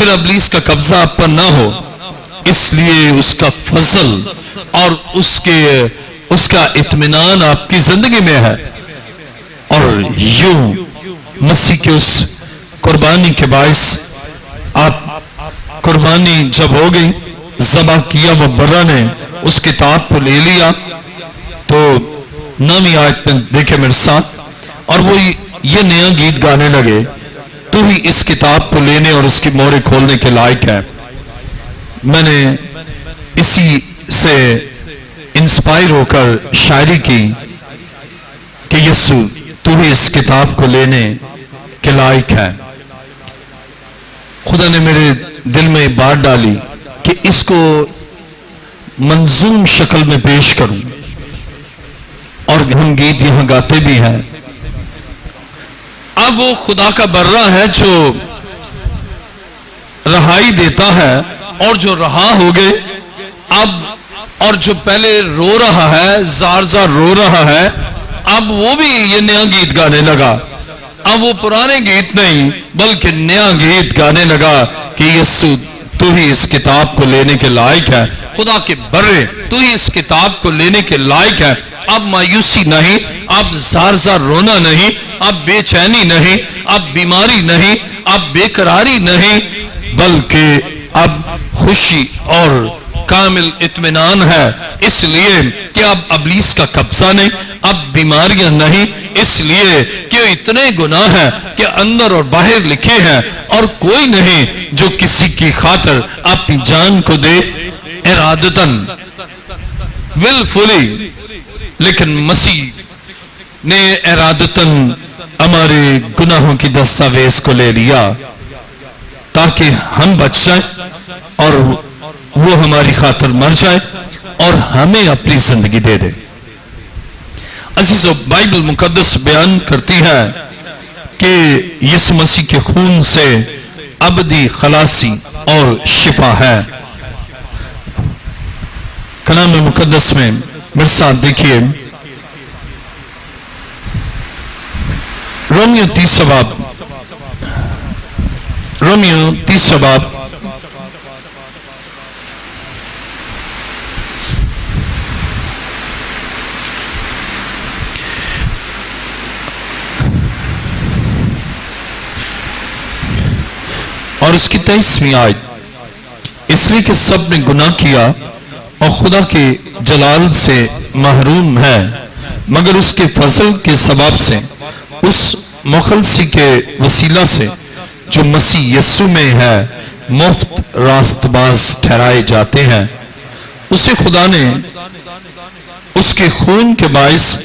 پھر ابلیس کا قبضہ آپ پر نہ ہو، اس لیے اس کا فضل اور اس کا اطمینان آپ کی زندگی میں ہے۔ اور یوں مسیح کے اس قربانی کے باعث آپ قربانی جب ہو گئی، ذبح کیا وہ برا نے، اس کتاب کو لے لیا، تو 9ویں آیت میں دیکھیں میرے ساتھ، اور وہ یہ نیا گیت گانے لگے، تو ہی اس کتاب کو لینے اور اس کی مہریں کھولنے کے لائق ہے۔ میں نے اسی سے انسپائر ہو کر شاعری کی کہ یسوع تو ہی اس کتاب کو لینے کے لائق ہے۔ خدا نے میرے دل میں بات ڈالی کہ اس کو منظوم شکل میں پیش کروں، اور ہم گیت یہاں گاتے بھی ہیں۔ اب وہ خدا کا برہ ہے جو رہائی دیتا ہے، اور جو رہا ہو گئے اب، اور جو پہلے رو رہا ہے، زار زار رو رہا ہے، اب وہ بھی یہ نیا گیت گانے لگا۔ اب وہ پرانے گیت نہیں بلکہ نیا گیت گانے لگا کہ یسوع تو ہی اس کتاب کو لینے کے لائق ہے۔ خدا کے برے تو ہی اس کتاب کو لینے کے لائق ہے۔ اب مایوسی نہیں، اب زار زار رونا نہیں، اب بے چینی نہیں، اب بیماری نہیں، اب بے قراری نہیں، بلکہ اب خوشی اور کامل اطمینان ہے، اس لیے کہ اب ابلیس کا قبضہ نہیں، اب بیماریاں نہیں، اس لیے کہ اتنے گناہ ہیں کہ اندر اور باہر لکھے ہیں، اور کوئی نہیں جو کسی کی خاطر اپنی جان کو دے ارادتاً، willfully، لیکن مسیح نے ارادتاً ہمارے گناہوں کی دستاویز کو لے لیا تاکہ ہم بچ جائیں، اور وہ ہماری خاطر مر جائے اور ہمیں اپنی زندگی دے دے۔ عزیزو، بائبل مقدس بیان کرتی ہے کہ یسوع مسیح کے خون سے ابدی خلاصی اور شفا ہے۔ کلام مقدس میں میرے ساتھ دیکھیے، رومیو 30 باب اور اس کی 23ویں آیت، اس لیے کہ سب نے گناہ کیا اور خدا کے جلال سے محروم ہے، مگر اس کے فضل کے سبب سے اس مخلصی کے وسیلہ سے جو مسیح یسوع میں ہے مفت راست باز ٹھہرائے جاتے ہیں۔ اسے خدا نے اس کے خون کے باعث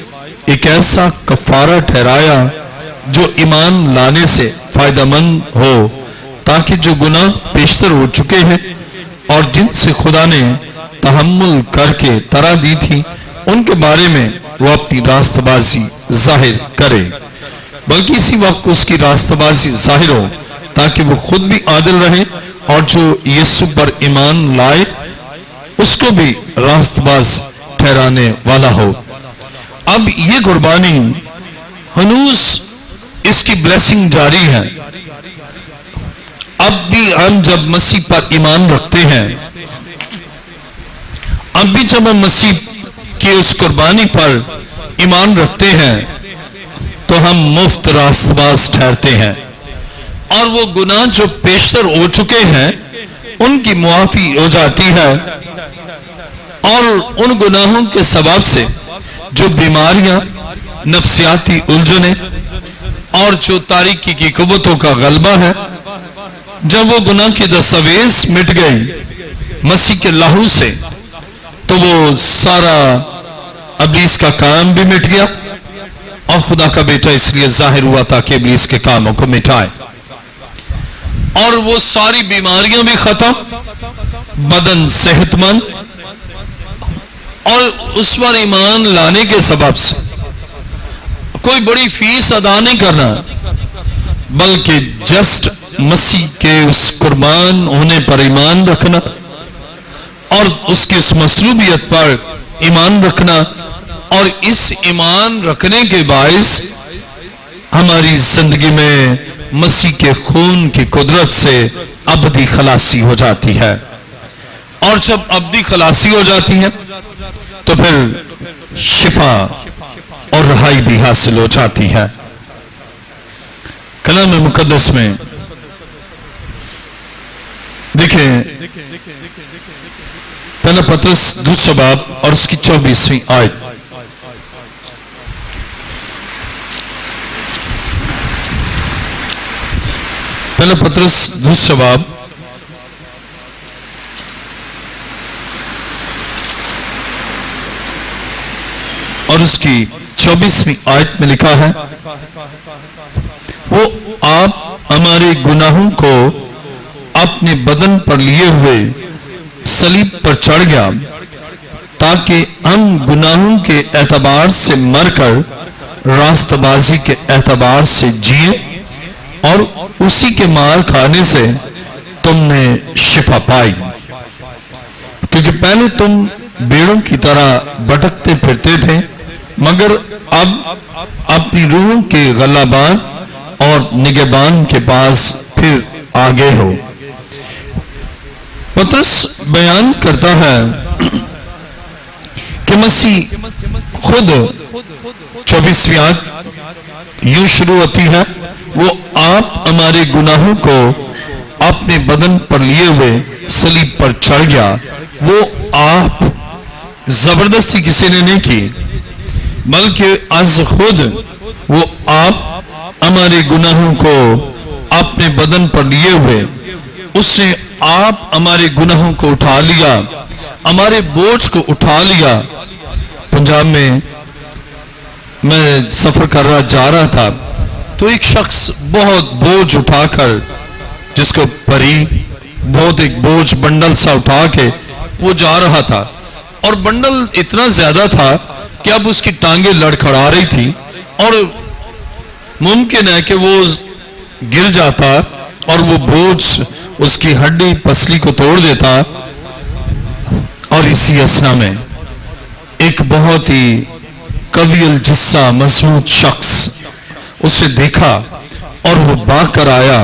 ایک ایسا کفارہ ٹھہرایا جو ایمان لانے سے فائدہ مند ہو، تاکہ جو گناہ پیشتر ہو چکے ہیں اور جن سے خدا نے تحمل کر کے طرح دی تھی، ان کے بارے میں وہ اپنی راست بازی ظاہر کرے، بلکہ اسی وقت اس کی راست بازی ظاہر ہو تاکہ وہ خود بھی عادل رہے اور جو یسوع پر ایمان لائے اس کو بھی راست باز ٹھہرانے والا ہو۔ اب یہ قربانی ہنوز اس کی بلیسنگ جاری ہے۔ اب بھی ہم جب مسیح پر ایمان رکھتے ہیں، اب بھی جب ہم مسیح کی اس قربانی پر ایمان رکھتے ہیں تو ہم مفت راست باز ٹھہرتے ہیں، اور وہ گناہ جو پیشتر ہو چکے ہیں ان کی معافی ہو جاتی ہے، اور ان گناہوں کے سبب سے جو بیماریاں، نفسیاتی الجھنیں اور جو تاریکی کی قوتوں کا غلبہ ہے، جب وہ گناہ کی دستاویز مٹ گئی مسیح کے لہو سے، تو وہ سارا ابلیس کا کام بھی مٹ گیا، اور خدا کا بیٹا اس لیے ظاہر ہوا تاکہ ابلیس کے کاموں کو مٹائے، اور وہ ساری بیماریاں بھی ختم، بدن صحت مند، اور اس پر ایمان لانے کے سبب سے کوئی بڑی فیس ادا نہیں کرنا، بلکہ جسٹ مسیح کے اس قربان ہونے پر ایمان رکھنا اور اس کی اس مصلوبیت پر ایمان رکھنا، اور اس ایمان رکھنے کے باعث ہماری زندگی میں مسیح کے خون کی قدرت سے ابدی خلاصی ہو جاتی ہے، اور جب ابدی خلاصی ہو جاتی ہے تو پھر شفا اور رہائی بھی حاصل ہو جاتی ہے۔ کلام مقدس میں دیکھیں پہلا پطرس دوسرا باب اور اس کی 24ویں آیت۔ پہلا پطرس دوسرا باب اور اس کی 24ویں آیت میں لکھا ہے، وہ آپ ہمارے گناہوں کو اپنے بدن پر لیے ہوئے صلیب پر چڑھ گیا تاکہ ہم گناہوں کے اعتبار سے مر کر راست بازی کے اعتبار سے جیے، اور اسی کے مار کھانے سے تم نے شفا پائی، کیونکہ پہلے تم بیڑوں کی طرح بھٹکتے پھرتے تھے، مگر اب اپنی روح کے غلبان اور نگہبان کے پاس پھر آگے ہو۔ پطرس بیان کرتا ہے کہ مسیح خود 24ویں آیت یوں شروع ہوتی ہے، وہ آپ ہمارے گناہوں کو اپنے بدن پر لیے ہوئے صلیب پر چڑھ گیا۔ وہ آپ زبردستی کسی نے نہیں کی، بلکہ از خود وہ آپ ہمارے گناہوں کو اپنے بدن پر لیے ہوئے، اس نے آپ ہمارے گناہوں کو اٹھا لیا، ہمارے بوجھ کو اٹھا لیا۔ پنجاب میں سفر کر رہا جا رہا تھا تو ایک شخص بہت بوجھ اٹھا کر، جس کو پری بہت ایک بوجھ بنڈل سا اٹھا کے وہ جا رہا تھا، اور بنڈل اتنا زیادہ تھا کہ اب اس کی ٹانگیں لڑکھڑا رہی تھی اور ممکن ہے کہ وہ گر جاتا اور وہ بوجھ اس کی ہڈی پسلی کو توڑ دیتا۔ اور اسی اثنا میں ایک بہت ہی قوی الجثہ مضبوط شخص اسے دیکھا اور وہ بھاگ کر آیا،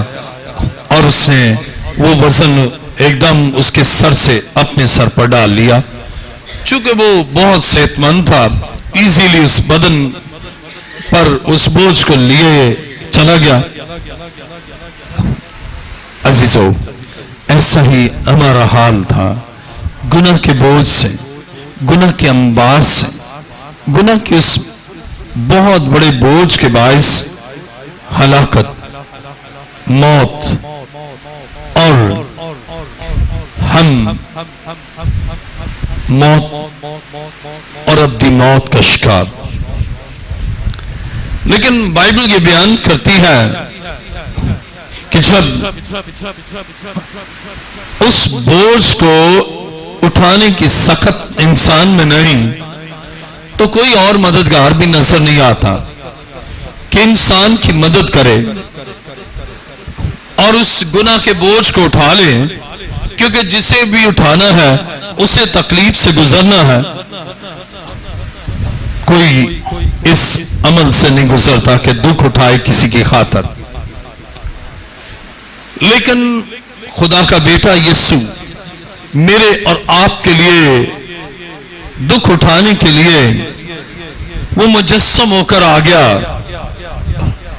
اور اس نے وہ وزن ایک دم اس کے سر سے اپنے سر پر ڈال لیا۔ چونکہ وہ بہت صحت مند تھا، ایزیلی اس بدن پر اس بوجھ کو لیے چلا گیا۔ عزیزو، ایسا ہی ہمارا حال تھا، گناہ کے بوجھ سے، گناہ کے انبار سے، گناہ کے اس بہت بڑے بوجھ کے باعث ہلاکت، موت، اور ہم موت اور ابدی موت کا شکار۔ لیکن بائبل یہ بیان کرتی ہے کہ جب اس بوجھ کو اٹھانے کی سخت انسان میں نہیں تو کوئی اور مددگار بھی نظر نہیں آتا کہ انسان کی مدد کرے اور اس گناہ کے بوجھ کو اٹھا لے، کیونکہ جسے بھی اٹھانا ہے اسے تکلیف سے گزرنا ہے۔ کوئی اس عمل سے نہیں گزرتا کہ دکھ اٹھائے کسی کی خاطر، لیکن خدا کا بیٹا یسوع میرے اور آپ کے لیے دکھ اٹھانے کے لیے وہ مجسم ہو کر آ گیا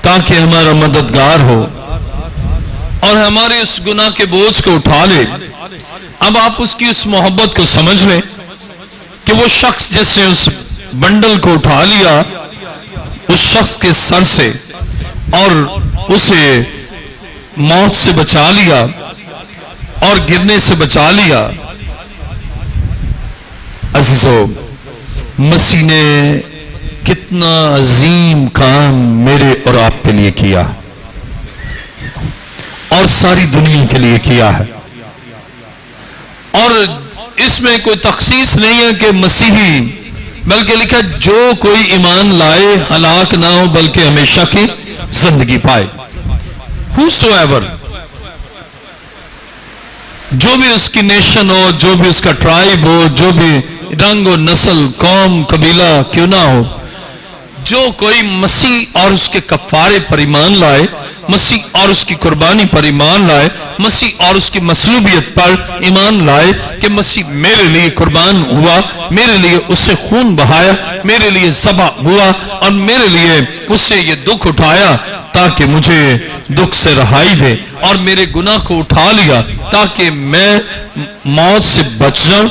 تاکہ ہمارا مددگار ہو اور ہمارے اس گناہ کے بوجھ کو اٹھا لے۔ اب آپ اس کی اس محبت کو سمجھ لیں کہ وہ شخص جس نے اس بنڈل کو اٹھا لیا اس شخص کے سر سے اور اسے موت سے بچا لیا اور گرنے سے بچا لیا۔ عزیزو، مسیح نے کتنا عظیم کام میرے اور آپ کے لیے کیا اور ساری دنیا کے لیے کیا ہے، اور اس میں کوئی تخصیص نہیں ہے کہ مسیحی، بلکہ لکھا جو کوئی ایمان لائے ہلاک نہ ہو بلکہ ہمیشہ کی زندگی پائے۔ whosoever، جو بھی اس کی نیشن ہو، جو بھی اس کا ٹرائب ہو، جو بھی رنگ و نسل، قوم، قبیلہ کیوں نہ ہو، جو کوئی مسیح اور اس کے کفارے پر ایمان لائے مسیح اور اس کی قربانی پر ایمان لائے، مسیح اور اس کی مصلوبیت پر ایمان لائے کہ مسیح میرے لیے قربان ہوا، میرے لیے اس سے خون بہایا، میرے لیے ذبح ہوا اور میرے لیے اس سے یہ دکھ اٹھایا تاکہ مجھے دکھ سے رہائی دے، اور میرے گناہ کو اٹھا لیا تاکہ میں موت سے بچ جاؤں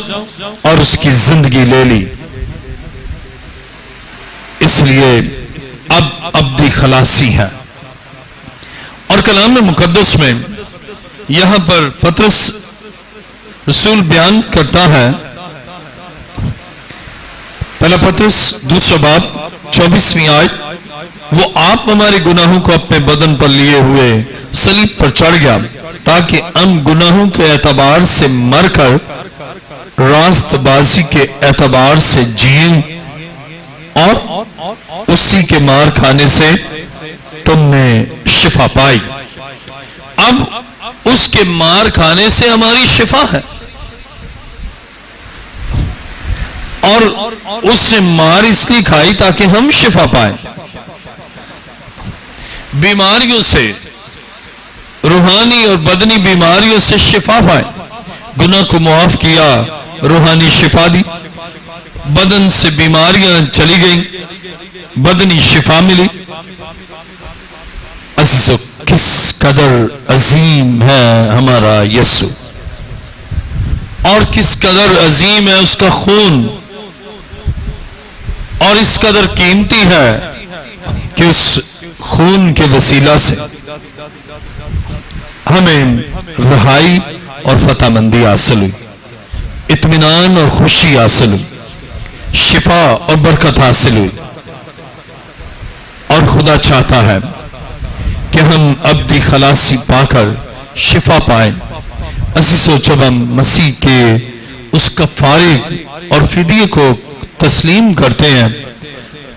اور اس کی زندگی لے لی۔ اس لیے اب ابدی خلاصی ہے۔ اور کلام مقدس میں یہاں پر پطرس رسول بیان کرتا ہے، پہلا پطرس 2 باب 24ویں آیت، وہ آپ ہمارے گناہوں کو اپنے بدن پر لیے ہوئے صلیب پر چڑھ گیا تاکہ ہم گناہوں کے اعتبار سے مر کر راست بازی کے اعتبار سے جئیں، اور اسی کے مار کھانے سے تم نے شفا پائی۔ اب اس کے مار کھانے سے ہماری شفا ہے، اور اس سے مار اس لیے کھائی تاکہ ہم شفا پائیں، بیماریوں سے، روحانی اور بدنی بیماریوں سے شفا پائیں۔ گناہ کو معاف کیا، روحانی شفا دی، بدن سے بیماریاں چلی گئیں، بدنی شفا ملی۔ عزیزو، کس قدر عظیم ہے ہمارا یسوع، اور کس قدر عظیم ہے اس کا خون، اور اس قدر قیمتی ہے کہ اس خون کے وسیلہ سے ہمیں رہائی اور فتح مندی حاصل ہوئی، اطمینان اور خوشی حاصل ہوئی، شفا اور برکت حاصل ہوئی۔ اور خدا چاہتا ہے کہ ہم ابدی خلاصی پا کر شفا پائیں۔ عزیزو، جب ہم مسیح کے اس کفارے اور فدیے کو تسلیم کرتے ہیں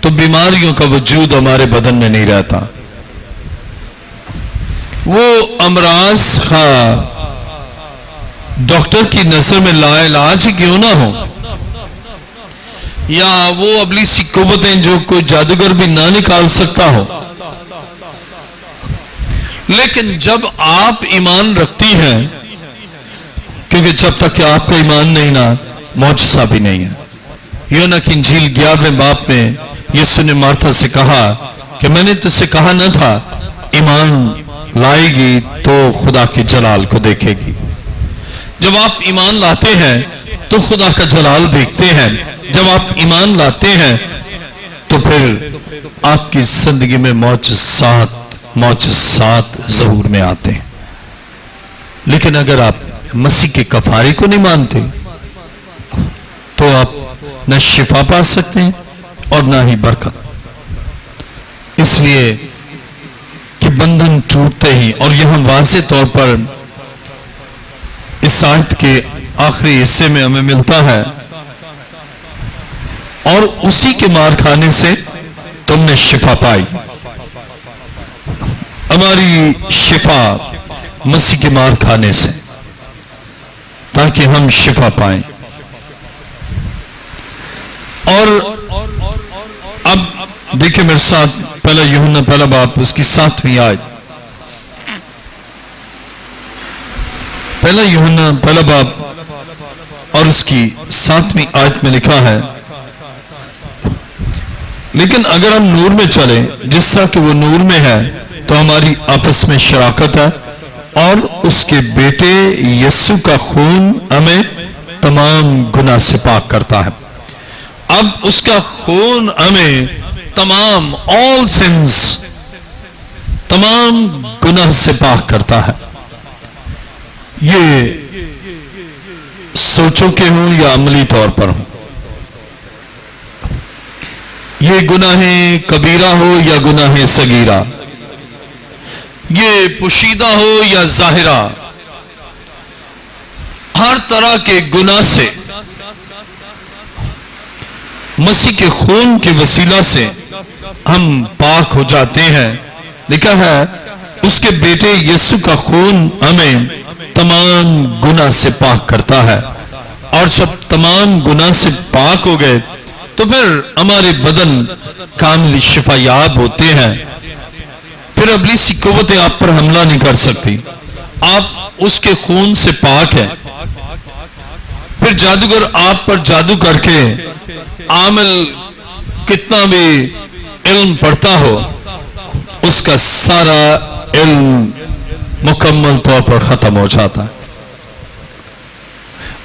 تو بیماریوں کا وجود ہمارے بدن میں نہیں رہتا۔ وہ امراض خواہ ڈاکٹر کی نظر میں لا علاج کیوں نہ ہو، یا وہ ابلیسی قوتیں جو کوئی جادوگر بھی نہ نکال سکتا ہو، لیکن جب آپ ایمان رکھتی ہیں، کیونکہ جب تک کہ آپ کا ایمان نہیں نا، معجزہ بھی نہیں ہے۔ یوحنا کی انجیل 11ویں باب میں یسوع نے مارتھا سے کہا کہ میں نے تجھ سے کہا نہ تھا، ایمان لائے گی تو خدا کے جلال کو دیکھے گی۔ جب آپ ایمان لاتے ہیں تو خدا کا جلال دیکھتے ہیں، جب آپ ایمان لاتے ہیں تو پھر آپ کی زندگی میں معجزات ظہور میں آتے ہیں۔ لیکن اگر آپ مسیح کے کفارے کو نہیں مانتے تو آپ نہ شفا پا سکتے ہیں اور نہ ہی برکت۔ اس لیے کہ بندھن ٹوٹتے ہی، اور یہاں واضح طور پر اس آیت کے آخری حصے میں ہمیں ملتا ہے، اور اسی کے مار کھانے سے تم نے شفا پائی۔ ہماری شفا مسیح کے مار کھانے سے، تاکہ ہم شفا پائیں۔ اور اب دیکھیں میرے ساتھ پہلا یوحنا پہلا باب اس کی 7ویں آیت، پہلا یوحنا پہلا باب اور اس کی 7ویں آیت میں لکھا ہے، لیکن اگر ہم نور میں چلیں جس طرح کہ وہ نور میں ہے تو ہماری آپس میں شراکت ہے، اور اس کے بیٹے یسوع کا خون ہمیں تمام گناہ سے پاک کرتا ہے۔ اب اس کا خون ہمیں تمام گناہ سے پاک کرتا ہے۔ یہ سوچوں کے ہوں یا عملی طور پر ہوں، یہ گناہ کبیرہ ہو یا گناہ صغیرہ، یہ پوشیدہ ہو یا ظاہرہ، ہر طرح کے گناہ سے مسیح کے خون کے وسیلہ سے ہم پاک ہو جاتے ہیں۔ لکھا ہے اس کے بیٹے یسوع کا خون ہمیں تمام گناہ سے پاک کرتا ہے، اور جب تمام گناہ سے پاک ہو گئے تو پھر ہمارے بدن کامل شفا یاب ہوتے ہیں۔ پھر ابلیسی قوتیں آپ پر حملہ نہیں کر سکتی، آپ اس کے خون سے پاک ہیں۔ پھر جادوگر آپ پر جادو کر کے عامل کتنا بھی علم پڑھتا ہو، اس کا سارا علم مکمل طور پر ختم ہو جاتا ہے۔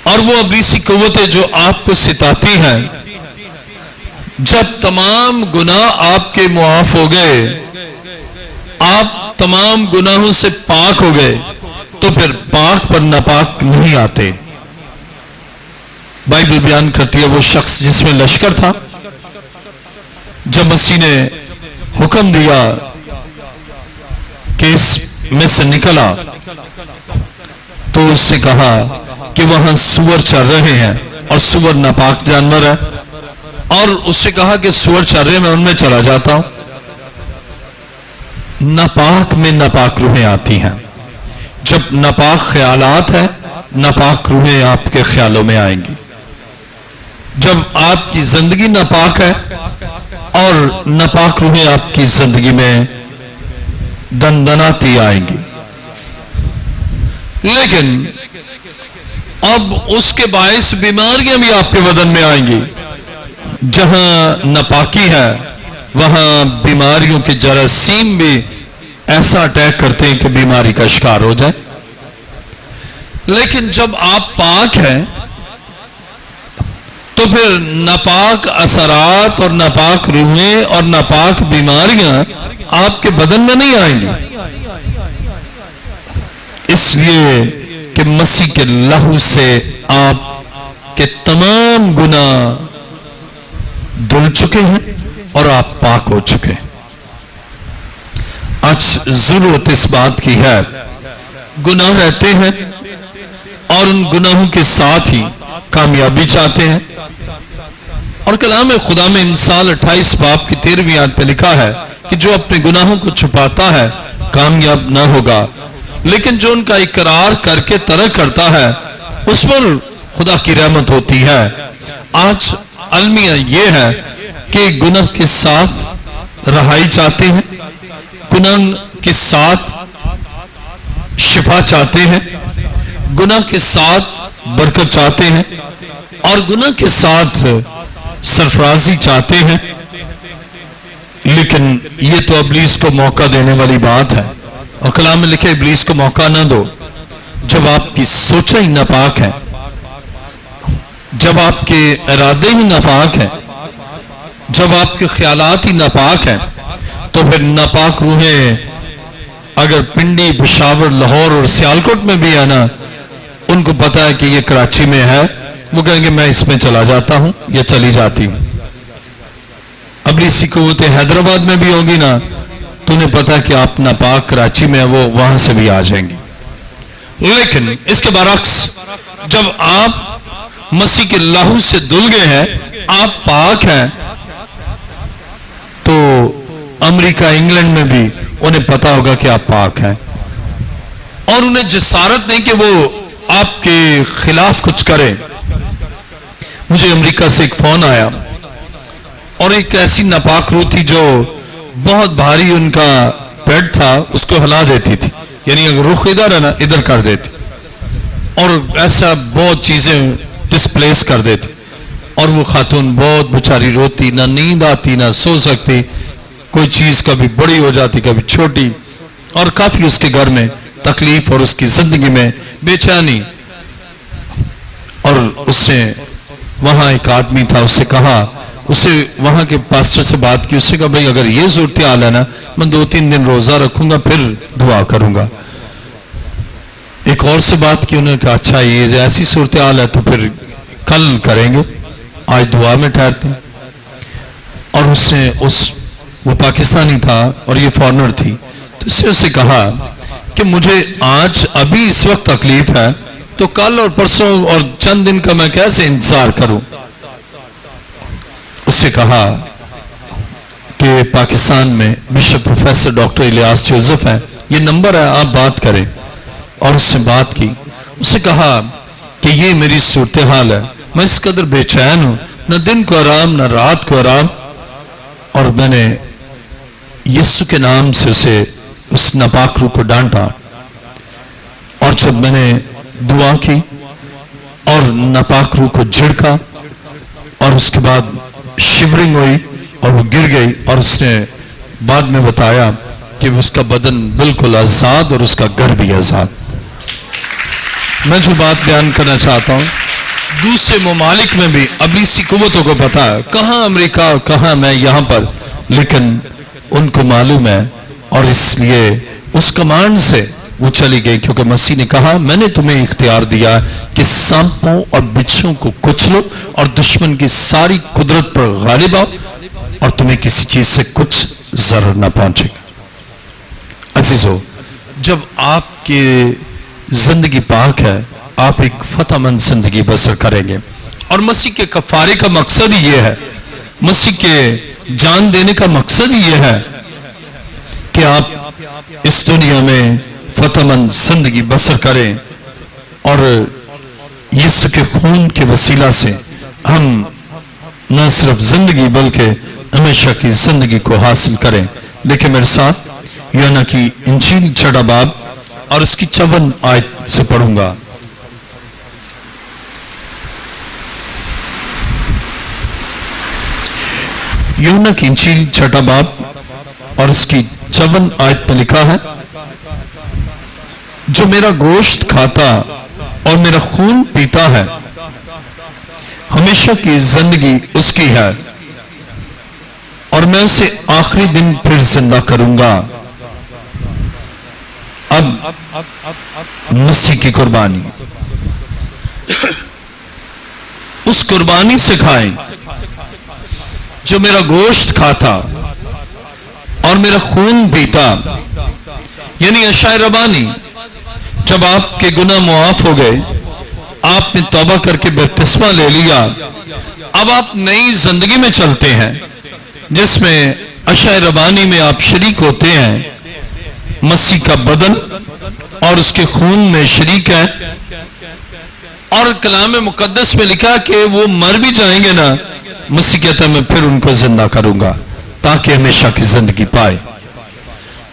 اور وہ ابلیسی قوتیں جو آپ کو ستاتی ہیں، جب تمام گناہ آپ کے معاف ہو گئے، آپ تمام گناہوں سے پاک ہو گئے، تو پھر پاک پر ناپاک نہیں آتے۔ بائبل بیان کرتی ہے وہ شخص جس میں لشکر تھا، جب مسیح نے حکم دیا کہ اس میں سے نکلا، تو اس سے کہا کہ وہاں سور چر رہے ہیں اور سور ناپاک جانور ہے، اور اس سے کہا کہ سور چر رہے میں ان میں چلا جاتا ہوں۔ ناپاک میں ناپاک روحیں آتی ہیں۔ جب ناپاک خیالات ہیں، ناپاک روحیں آپ کے خیالوں میں آئیں گی۔ جب آپ کی زندگی ناپاک ہے اور ناپاک روحیں آپ کی زندگی میں دندناتی آئیں گی، لیکن اب اس کے باعث بیماریاں بھی آپ کے بدن میں آئیں گی۔ جہاں ناپاکی ہے وہاں بیماریوں کے جراثیم بھی ایسا اٹیک کرتے ہیں کہ بیماری کا شکار ہو جائے۔ لیکن جب آپ پاک ہیں تو پھر ناپاک اثرات اور ناپاک روحیں اور ناپاک بیماریاں آپ کے بدن میں نہیں آئیں گی، اس لیے کہ مسیح کے لہو سے آپ کے تمام گناہ دھل چکے ہیں اور آپ پاک ہو چکے ہیں۔ آج ضرورت اس بات کی ہے، گناہ رہتے ہیں اور ان گناہوں کے ساتھ ہی کامیابی چاہتے ہیں، اور کلام خدا میں امثال 28 باب کی 13ویں آیت پہ لکھا ہے کہ جو اپنے گناہوں کو چھپاتا ہے کامیاب نہ ہوگا، لیکن جو ان کا اقرار کر کے ترک کرتا ہے اس پر خدا کی رحمت ہوتی ہے۔ آج المیہ یہ ہے کہ گناہ کے ساتھ رہائی چاہتے ہیں، گناہ کے ساتھ شفا چاہتے ہیں، گناہ کے ساتھ برکت چاہتے ہیں، اور گناہ کے ساتھ سرفرازی چاہتے ہیں۔ لیکن یہ تو ابلیس کو موقع دینے والی بات ہے، اور کلام میں لکھے ابلیس کو موقع نہ دو۔ جب آپ کی سوچیں ہی ناپاک ہے، جب آپ کے ارادے ہی ناپاک ہیں، جب آپ کے خیالات ہی ناپاک ہیں، تو پھر ناپاک روحیں اگر پنڈی، پشاور، لاہور اور سیالکوٹ میں بھی ہے نا، ان کو پتا ہے کہ یہ کراچی میں ہے، وہ کہیں گے میں اس میں چلا جاتا ہوں یا چلی جاتی ہوں۔ ابلیسی قوتیں حیدرآباد میں بھی ہوگی نا، تو انہیں پتا ہے کہ آپ ناپاک کراچی میں وہ وہاں سے بھی آ جائیں گے۔ لیکن اس کے برعکس جب آپ مسیح کے لہو سے دھل گئے ہیں، آپ پاک ہیں، تو امریکہ، انگلینڈ میں بھی انہیں پتا ہوگا کہ آپ پاک ہیں، اور انہیں جسارت نہیں کہ وہ آپ کے خلاف کچھ کرے۔ مجھے امریکہ سے ایک فون آیا، اور ایک ایسی ناپاک روح تھی جو بہت بھاری ان کا بیڈ تھا، اس کو ہلا دیتی تھی، یعنی اگر رخ ادھر ہے نا ادھر کر دیتی، اور ایسا بہت چیزیں ڈسپلیس کر دیتی، اور وہ خاتون بہت بیچاری روتی، نہ نیند آتی نہ سو سکتی، کوئی چیز کبھی بڑی ہو جاتی کبھی چھوٹی، اور کافی اس کے گھر میں تکلیف اور اس کی زندگی میں بے چینی۔ اور اس نے وہاں ایک آدمی تھا، اس سے کہا، اسے وہاں کے پاسٹر سے بات کی، اس سے کہا بھائی اگر یہ صورتحال ہے نا، میں 2-3 دن روزہ رکھوں گا پھر دعا کروں گا۔ ایک اور سے بات کی، انہوں نے کہا اچھا یہ ایسی صورتحال ہے تو پھر کل کریں گے، آج دعا میں ٹھہرتے ہیں۔ اور اس نے وہ پاکستانی تھا اور یہ فارنر تھی، تو اس نے اسے کہا کہ مجھے آج ابھی اس وقت تکلیف ہے، تو کل اور پرسوں اور چند دن کا میں کیسے انتظار کروں؟ اس سے کہا کہ پاکستان میں bishop professor doctor Ilyas Joseph ہے، یہ نمبر ہے، آپ بات کریں۔ اور اس سے بات کی، اس سے کہا کہ یہ میری صورتحال ہے، میں اس قدر بے چین ہوں، نہ دن کو آرام نہ رات کو آرام، اور میں نے یسوع کے نام سے اسے اس ناپاک روح کو ڈانٹا، اور جب میں نے دعا کی اور ناپاک روح کو جھڑکا اور اس کے بعد شیورنگ ہوئی اور وہ گر گئی، اور اس نے بعد میں بتایا کہ اس کا بدن بالکل آزاد اور اس کا گھر بھی آزاد۔ میں جو بات بیان کرنا چاہتا ہوں، دوسرے ممالک میں بھی ابلیسی قوتوں کو پتا ہے، کہاں امریکہ، کہاں میں یہاں پر، لیکن ان کو معلوم ہے، اور اس لیے اس کمانڈ سے وہ چلی گئی، کیونکہ مسیح نے کہا میں نے تمہیں اختیار دیا کہ سانپوں اور بچھوں کو کچلو اور دشمن کی ساری قدرت پر غالب آؤ، اور تمہیں کسی چیز سے کچھ ضرر نہ پہنچے گا۔ عزیزو، جب آپ کی زندگی پاک ہے، آپ ایک فتح مند زندگی بسر کریں گے، اور مسیح کے کفارے کا مقصد ہی یہ ہے، مسیح کے جان دینے کا مقصد ہی یہ ہے کہ آپ اس دنیا میں فتح مند زندگی بسر کریں، اور یسوع کے خون کے وسیلہ سے ہم نہ صرف زندگی بلکہ ہمیشہ کی زندگی کو حاصل کریں۔ لیکن میرے ساتھ یوحنا کی انجیل 6 باب اور اس کی 54 آیت سے پڑھوں گا۔ یوحنا کی انجیل 6 باب اور اس کی 54 آیت میں لکھا ہے، جو میرا گوشت کھاتا اور میرا خون پیتا ہے ہمیشہ کی زندگی اس کی ہے، اور میں اسے آخری دن پھر زندہ کروں گا۔ اب مسیح کی قربانی، اس قربانی سے کھائیں، جو میرا گوشت کھاتا اور میرا خون پیتا، یعنی اشعیا ربانی، جب آپ کے گناہ معاف ہو گئے، آپ نے توبہ کر کے بپتسمہ لے لیا، اب آپ نئی زندگی میں چلتے ہیں جس میں اشعیا ربانی میں آپ شریک ہوتے ہیں، مسیح کا بدن اور اس کے خون میں شریک ہے، اور کلام مقدس میں لکھا کہ وہ مر بھی جائیں گے نا، مسیح کہتا ہے میں پھر ان کو زندہ کروں گا تاکہ ہمیشہ کی زندگی پائے۔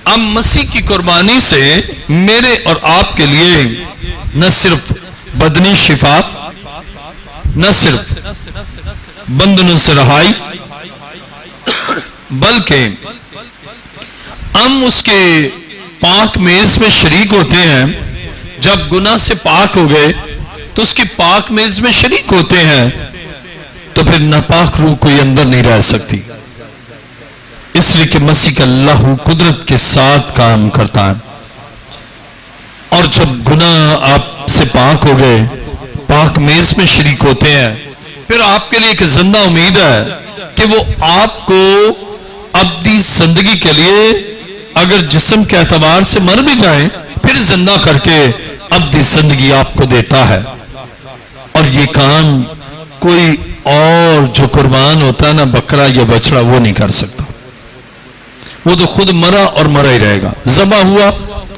اب مسیح کی قربانی سے میرے اور آپ کے لیے نہ صرف بدنی شفا، نہ صرف بندنوں سے رہائی، بلکہ ہم اس کے پاک میز میں شریک ہوتے ہیں۔ جب گناہ سے پاک ہو گئے تو اس کی پاک میز میں شریک ہوتے ہیں، تو پھر ناپاک روح کوئی اندر نہیں رہ سکتی، اس لیے کہ مسیح کا لہو قدرت کے ساتھ کام کرتا ہے۔ اور جب گناہ آپ سے پاک ہو گئے، پاک میز میں شریک ہوتے ہیں، پھر آپ کے لیے ایک زندہ امید ہے کہ وہ آپ کو ابدی زندگی کے لیے اگر جسم کے اعتبار سے مر بھی جائیں پھر زندہ کر کے ابدی زندگی آپ کو دیتا ہے۔ اور یہ کام کوئی اور جو قربان ہوتا ہے نا، بکرا یا بچڑا، وہ نہیں کر سکتا، وہ تو خود مرا اور مرا ہی رہے گا، ذبح ہوا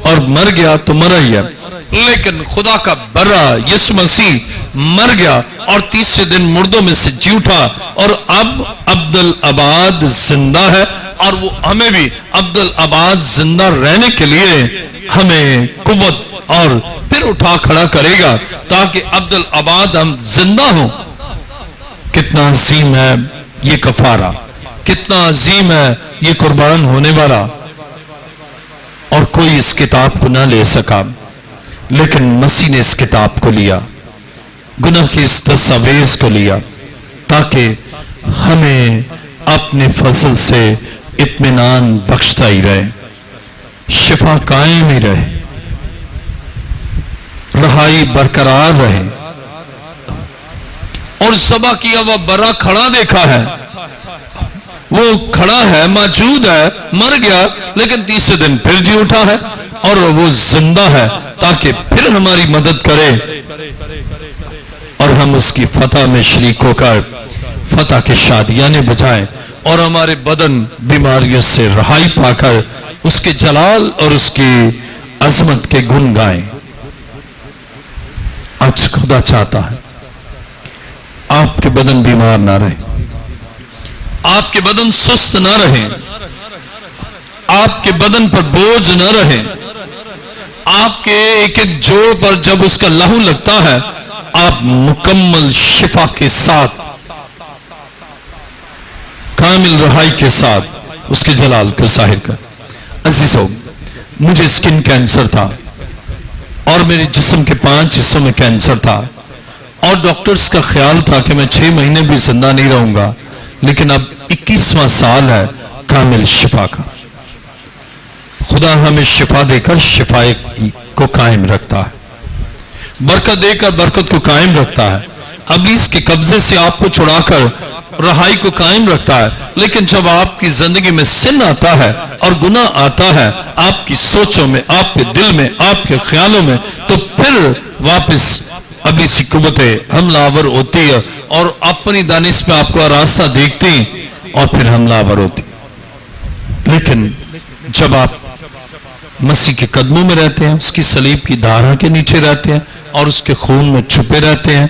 اور مر گیا تو مرا ہی ہے۔ لیکن خدا کا برا یسوع مسیح مر گیا اور تیسرے دن مردوں میں سے جی اٹھا، اور اب عبدالآباد زندہ ہے، اور وہ ہمیں بھی عبدالآباد زندہ رہنے کے لیے ہمیں قوت اور پھر اٹھا کھڑا کرے گا تاکہ عبدالآباد ہم زندہ ہوں۔ کتنا عظیم ہے یہ کفارہ، کتنا عظیم ہے یہ قربان ہونے والا، اور کوئی اس کتاب کو نہ لے سکا، لیکن مسیح نے اس کتاب کو لیا، گناہ کی اس دستاویز کو لیا، تاکہ ہمیں اپنے فضل سے اطمینان بخشتا ہی رہے، شفا قائم ہی رہے، رہائی برقرار رہے۔ اور ذبح کیا ہوا برا کھڑا دیکھا ہے، وہ کھڑا ہے، موجود ہے، مر گیا لیکن تیسرے دن پھر جی اٹھا ہے، اور وہ زندہ ہے تاکہ پھر ہماری مدد کرے، اور ہم اس کی فتح میں شریک ہو کر فتح کے شادیانے بجائیں، اور ہمارے بدن بیماریوں سے رہائی پا کر اس کے جلال اور اس کی عظمت کے گن گائیں۔ آج خدا چاہتا ہے آپ کے بدن بیمار نہ رہے، آپ کے بدن سست نہ رہے، آپ کے بدن پر بوجھ نہ رہے. آپ کے ایک ایک جوڑ پر جب اس کا لہو لگتا ہے آپ مکمل شفا کے ساتھ، کامل رہائی کے ساتھ اس کے جلال کو ظاہر کر. عزیزو، مجھے سکن کینسر تھا اور میرے جسم کے 5 حصوں میں کینسر تھا اور ڈاکٹرز کا خیال تھا کہ میں 6 مہینے بھی زندہ نہیں رہوں گا، لیکن اب 21واں سال ہے کامل شفا کا. خدا ہمیں شفا دے کر شفا کو قائم رکھتا ہے، برکت دے کر برکت کو قائم رکھتا ہے، ابلیس کے قبضے سے آپ کو چھڑا کر رہائی کو قائم رکھتا ہے. لیکن جب آپ کی زندگی میں سن آتا ہے اور گناہ آتا ہے آپ کی سوچوں میں، آپ کے دل میں، آپ کے خیالوں میں، تو پھر واپس ابلیسی قوتیں حملہ آور ہوتی ہے اور اپنی دانش میں آپ کو راستہ دیکھتی اور پھر حملہ آور ہوتی. لیکن جب آپ مسیح کے قدموں میں رہتے ہیں، اس کی صلیب کی دھارا کے نیچے رہتے ہیں اور اس کے خون میں چھپے رہتے ہیں،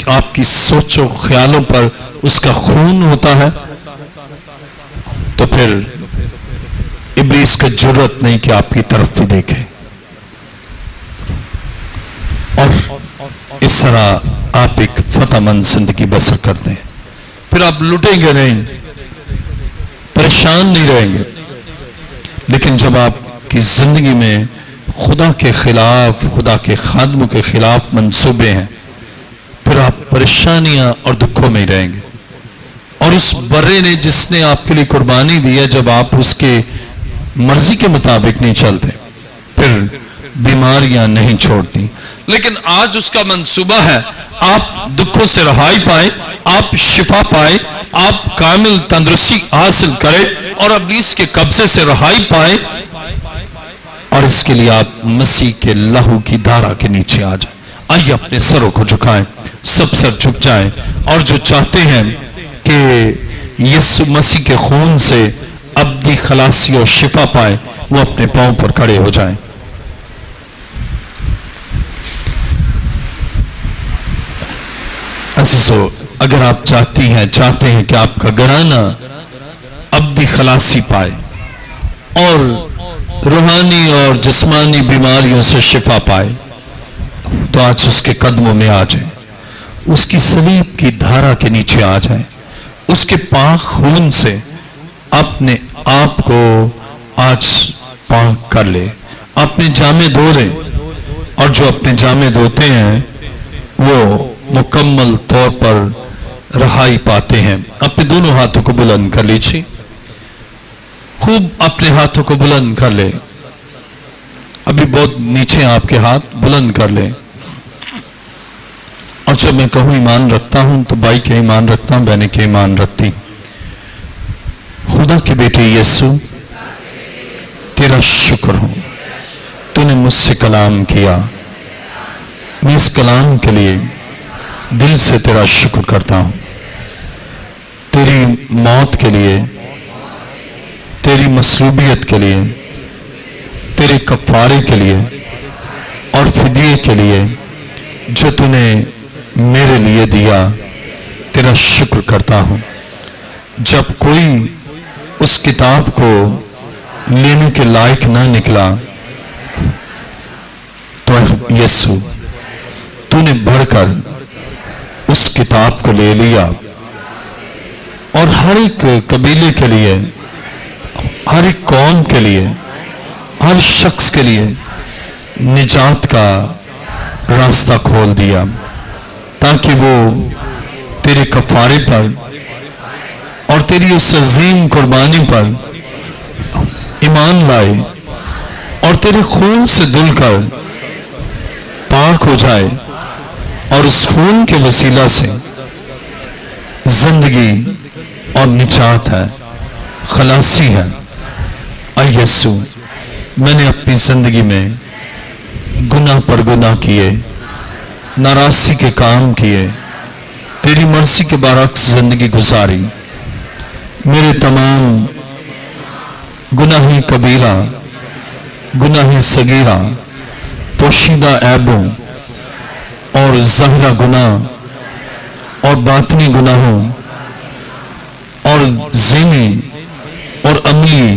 آپ کی سوچ و خیالوں پر اس کا خون ہوتا ہے، تو پھر ابلیس کا جرأت نہیں کہ آپ کی طرف بھی دیکھے. اور اس طرح آپ ایک فتح مند زندگی بسر کرتے ہیں. پھر آپ لٹیں گے نہیں، پریشان نہیں رہیں گے. لیکن جب آپ کی زندگی میں خدا کے خلاف، خدا کے خادموں کے خلاف منصوبے ہیں، پھر آپ پریشانیاں اور دکھوں میں ہی رہیں گے. اور اس برے نے جس نے آپ کے لیے قربانی دی ہے، جب آپ اس کے مرضی کے مطابق نہیں چلتے، پھر بیماریاں نہیں چھوڑتی. لیکن آج اس کا منصوبہ ہے آپ دکھوں سے رہائی پائیں، آپ شفا پائیں، آپ کامل تندرستی حاصل کریں اور ابلیس کے قبضے سے رہائی پائیں، اور اس کے لیے آپ مسیح کے لہو کی دھارا کے نیچے آ جائیں. آئیے اپنے سروں کو جھکائیں، سب سر جھک جائیں، اور جو چاہتے ہیں کہ یسوع مسیح کے خون سے ابدی خلاصی اور شفا پائے وہ اپنے پاؤں پر کھڑے ہو جائیں. عزیزو، اگر آپ چاہتے ہیں کہ آپ کا گھرانہ ابدی خلاصی پائے اور روحانی اور جسمانی بیماریوں سے شفا پائے، تو آج اس کے قدموں میں آ جائیں، اس کی صلیب کی دھارا کے نیچے آ جائیں، اس کے پاک خون سے اپنے آپ کو آج پاک کر لے. اپنے جامے دھو لیں، اور جو اپنے جامے دھوتے ہیں وہ مکمل طور پر رہائی پاتے ہیں. اپنے دونوں ہاتھوں کو بلند کر لیجیے، خوب اپنے ہاتھوں کو بلند کر لیں. ابھی بہت نیچے آپ کے ہاتھ بلند کر لیں. اور جب میں کہوں ایمان رکھتا ہوں تو بھائی کے ایمان رکھتا ہوں، بہنیں کے ایمان رکھتی. خدا کے بیٹے یسوع، تیرا شکر ہوں، تو نے مجھ سے کلام کیا. میں اس کلام کے لیے دل سے تیرا شکر کرتا ہوں. تیری موت کے لیے، تیری مصلوبیت کے لیے، تیرے کفارے کے لیے اور فدیے کے لیے جو تو نے میرے لیے دیا، تیرا شکر کرتا ہوں. جب کوئی اس کتاب کو لینے کے لائق نہ نکلا تو یسوع تو نے بڑھ کر اس کتاب کو لے لیا اور ہر ایک قبیلے کے لیے، ہر ایک قوم کے لیے، ہر شخص کے لیے نجات کا راستہ کھول دیا، تاکہ وہ تیرے کفارے پر اور تیری اس عظیم قربانی پر ایمان لائے اور تیرے خون سے دھل کر پاک ہو جائے، اور اس خون کے وسیلہ سے زندگی اور نجات ہے، خلاصی ہے. اے یسوع، میں نے اپنی زندگی میں گناہ پر گناہ کیے، ناراضی کے کام کیے، تیری مرضی کے برعکس زندگی گزاری. میرے تمام گناہی کبیرہ، گناہی صغیرہ، پوشیدہ عیبوں اور ظاہرہ گناہ اور باطنی گناہوں اور ذہنی اور عملی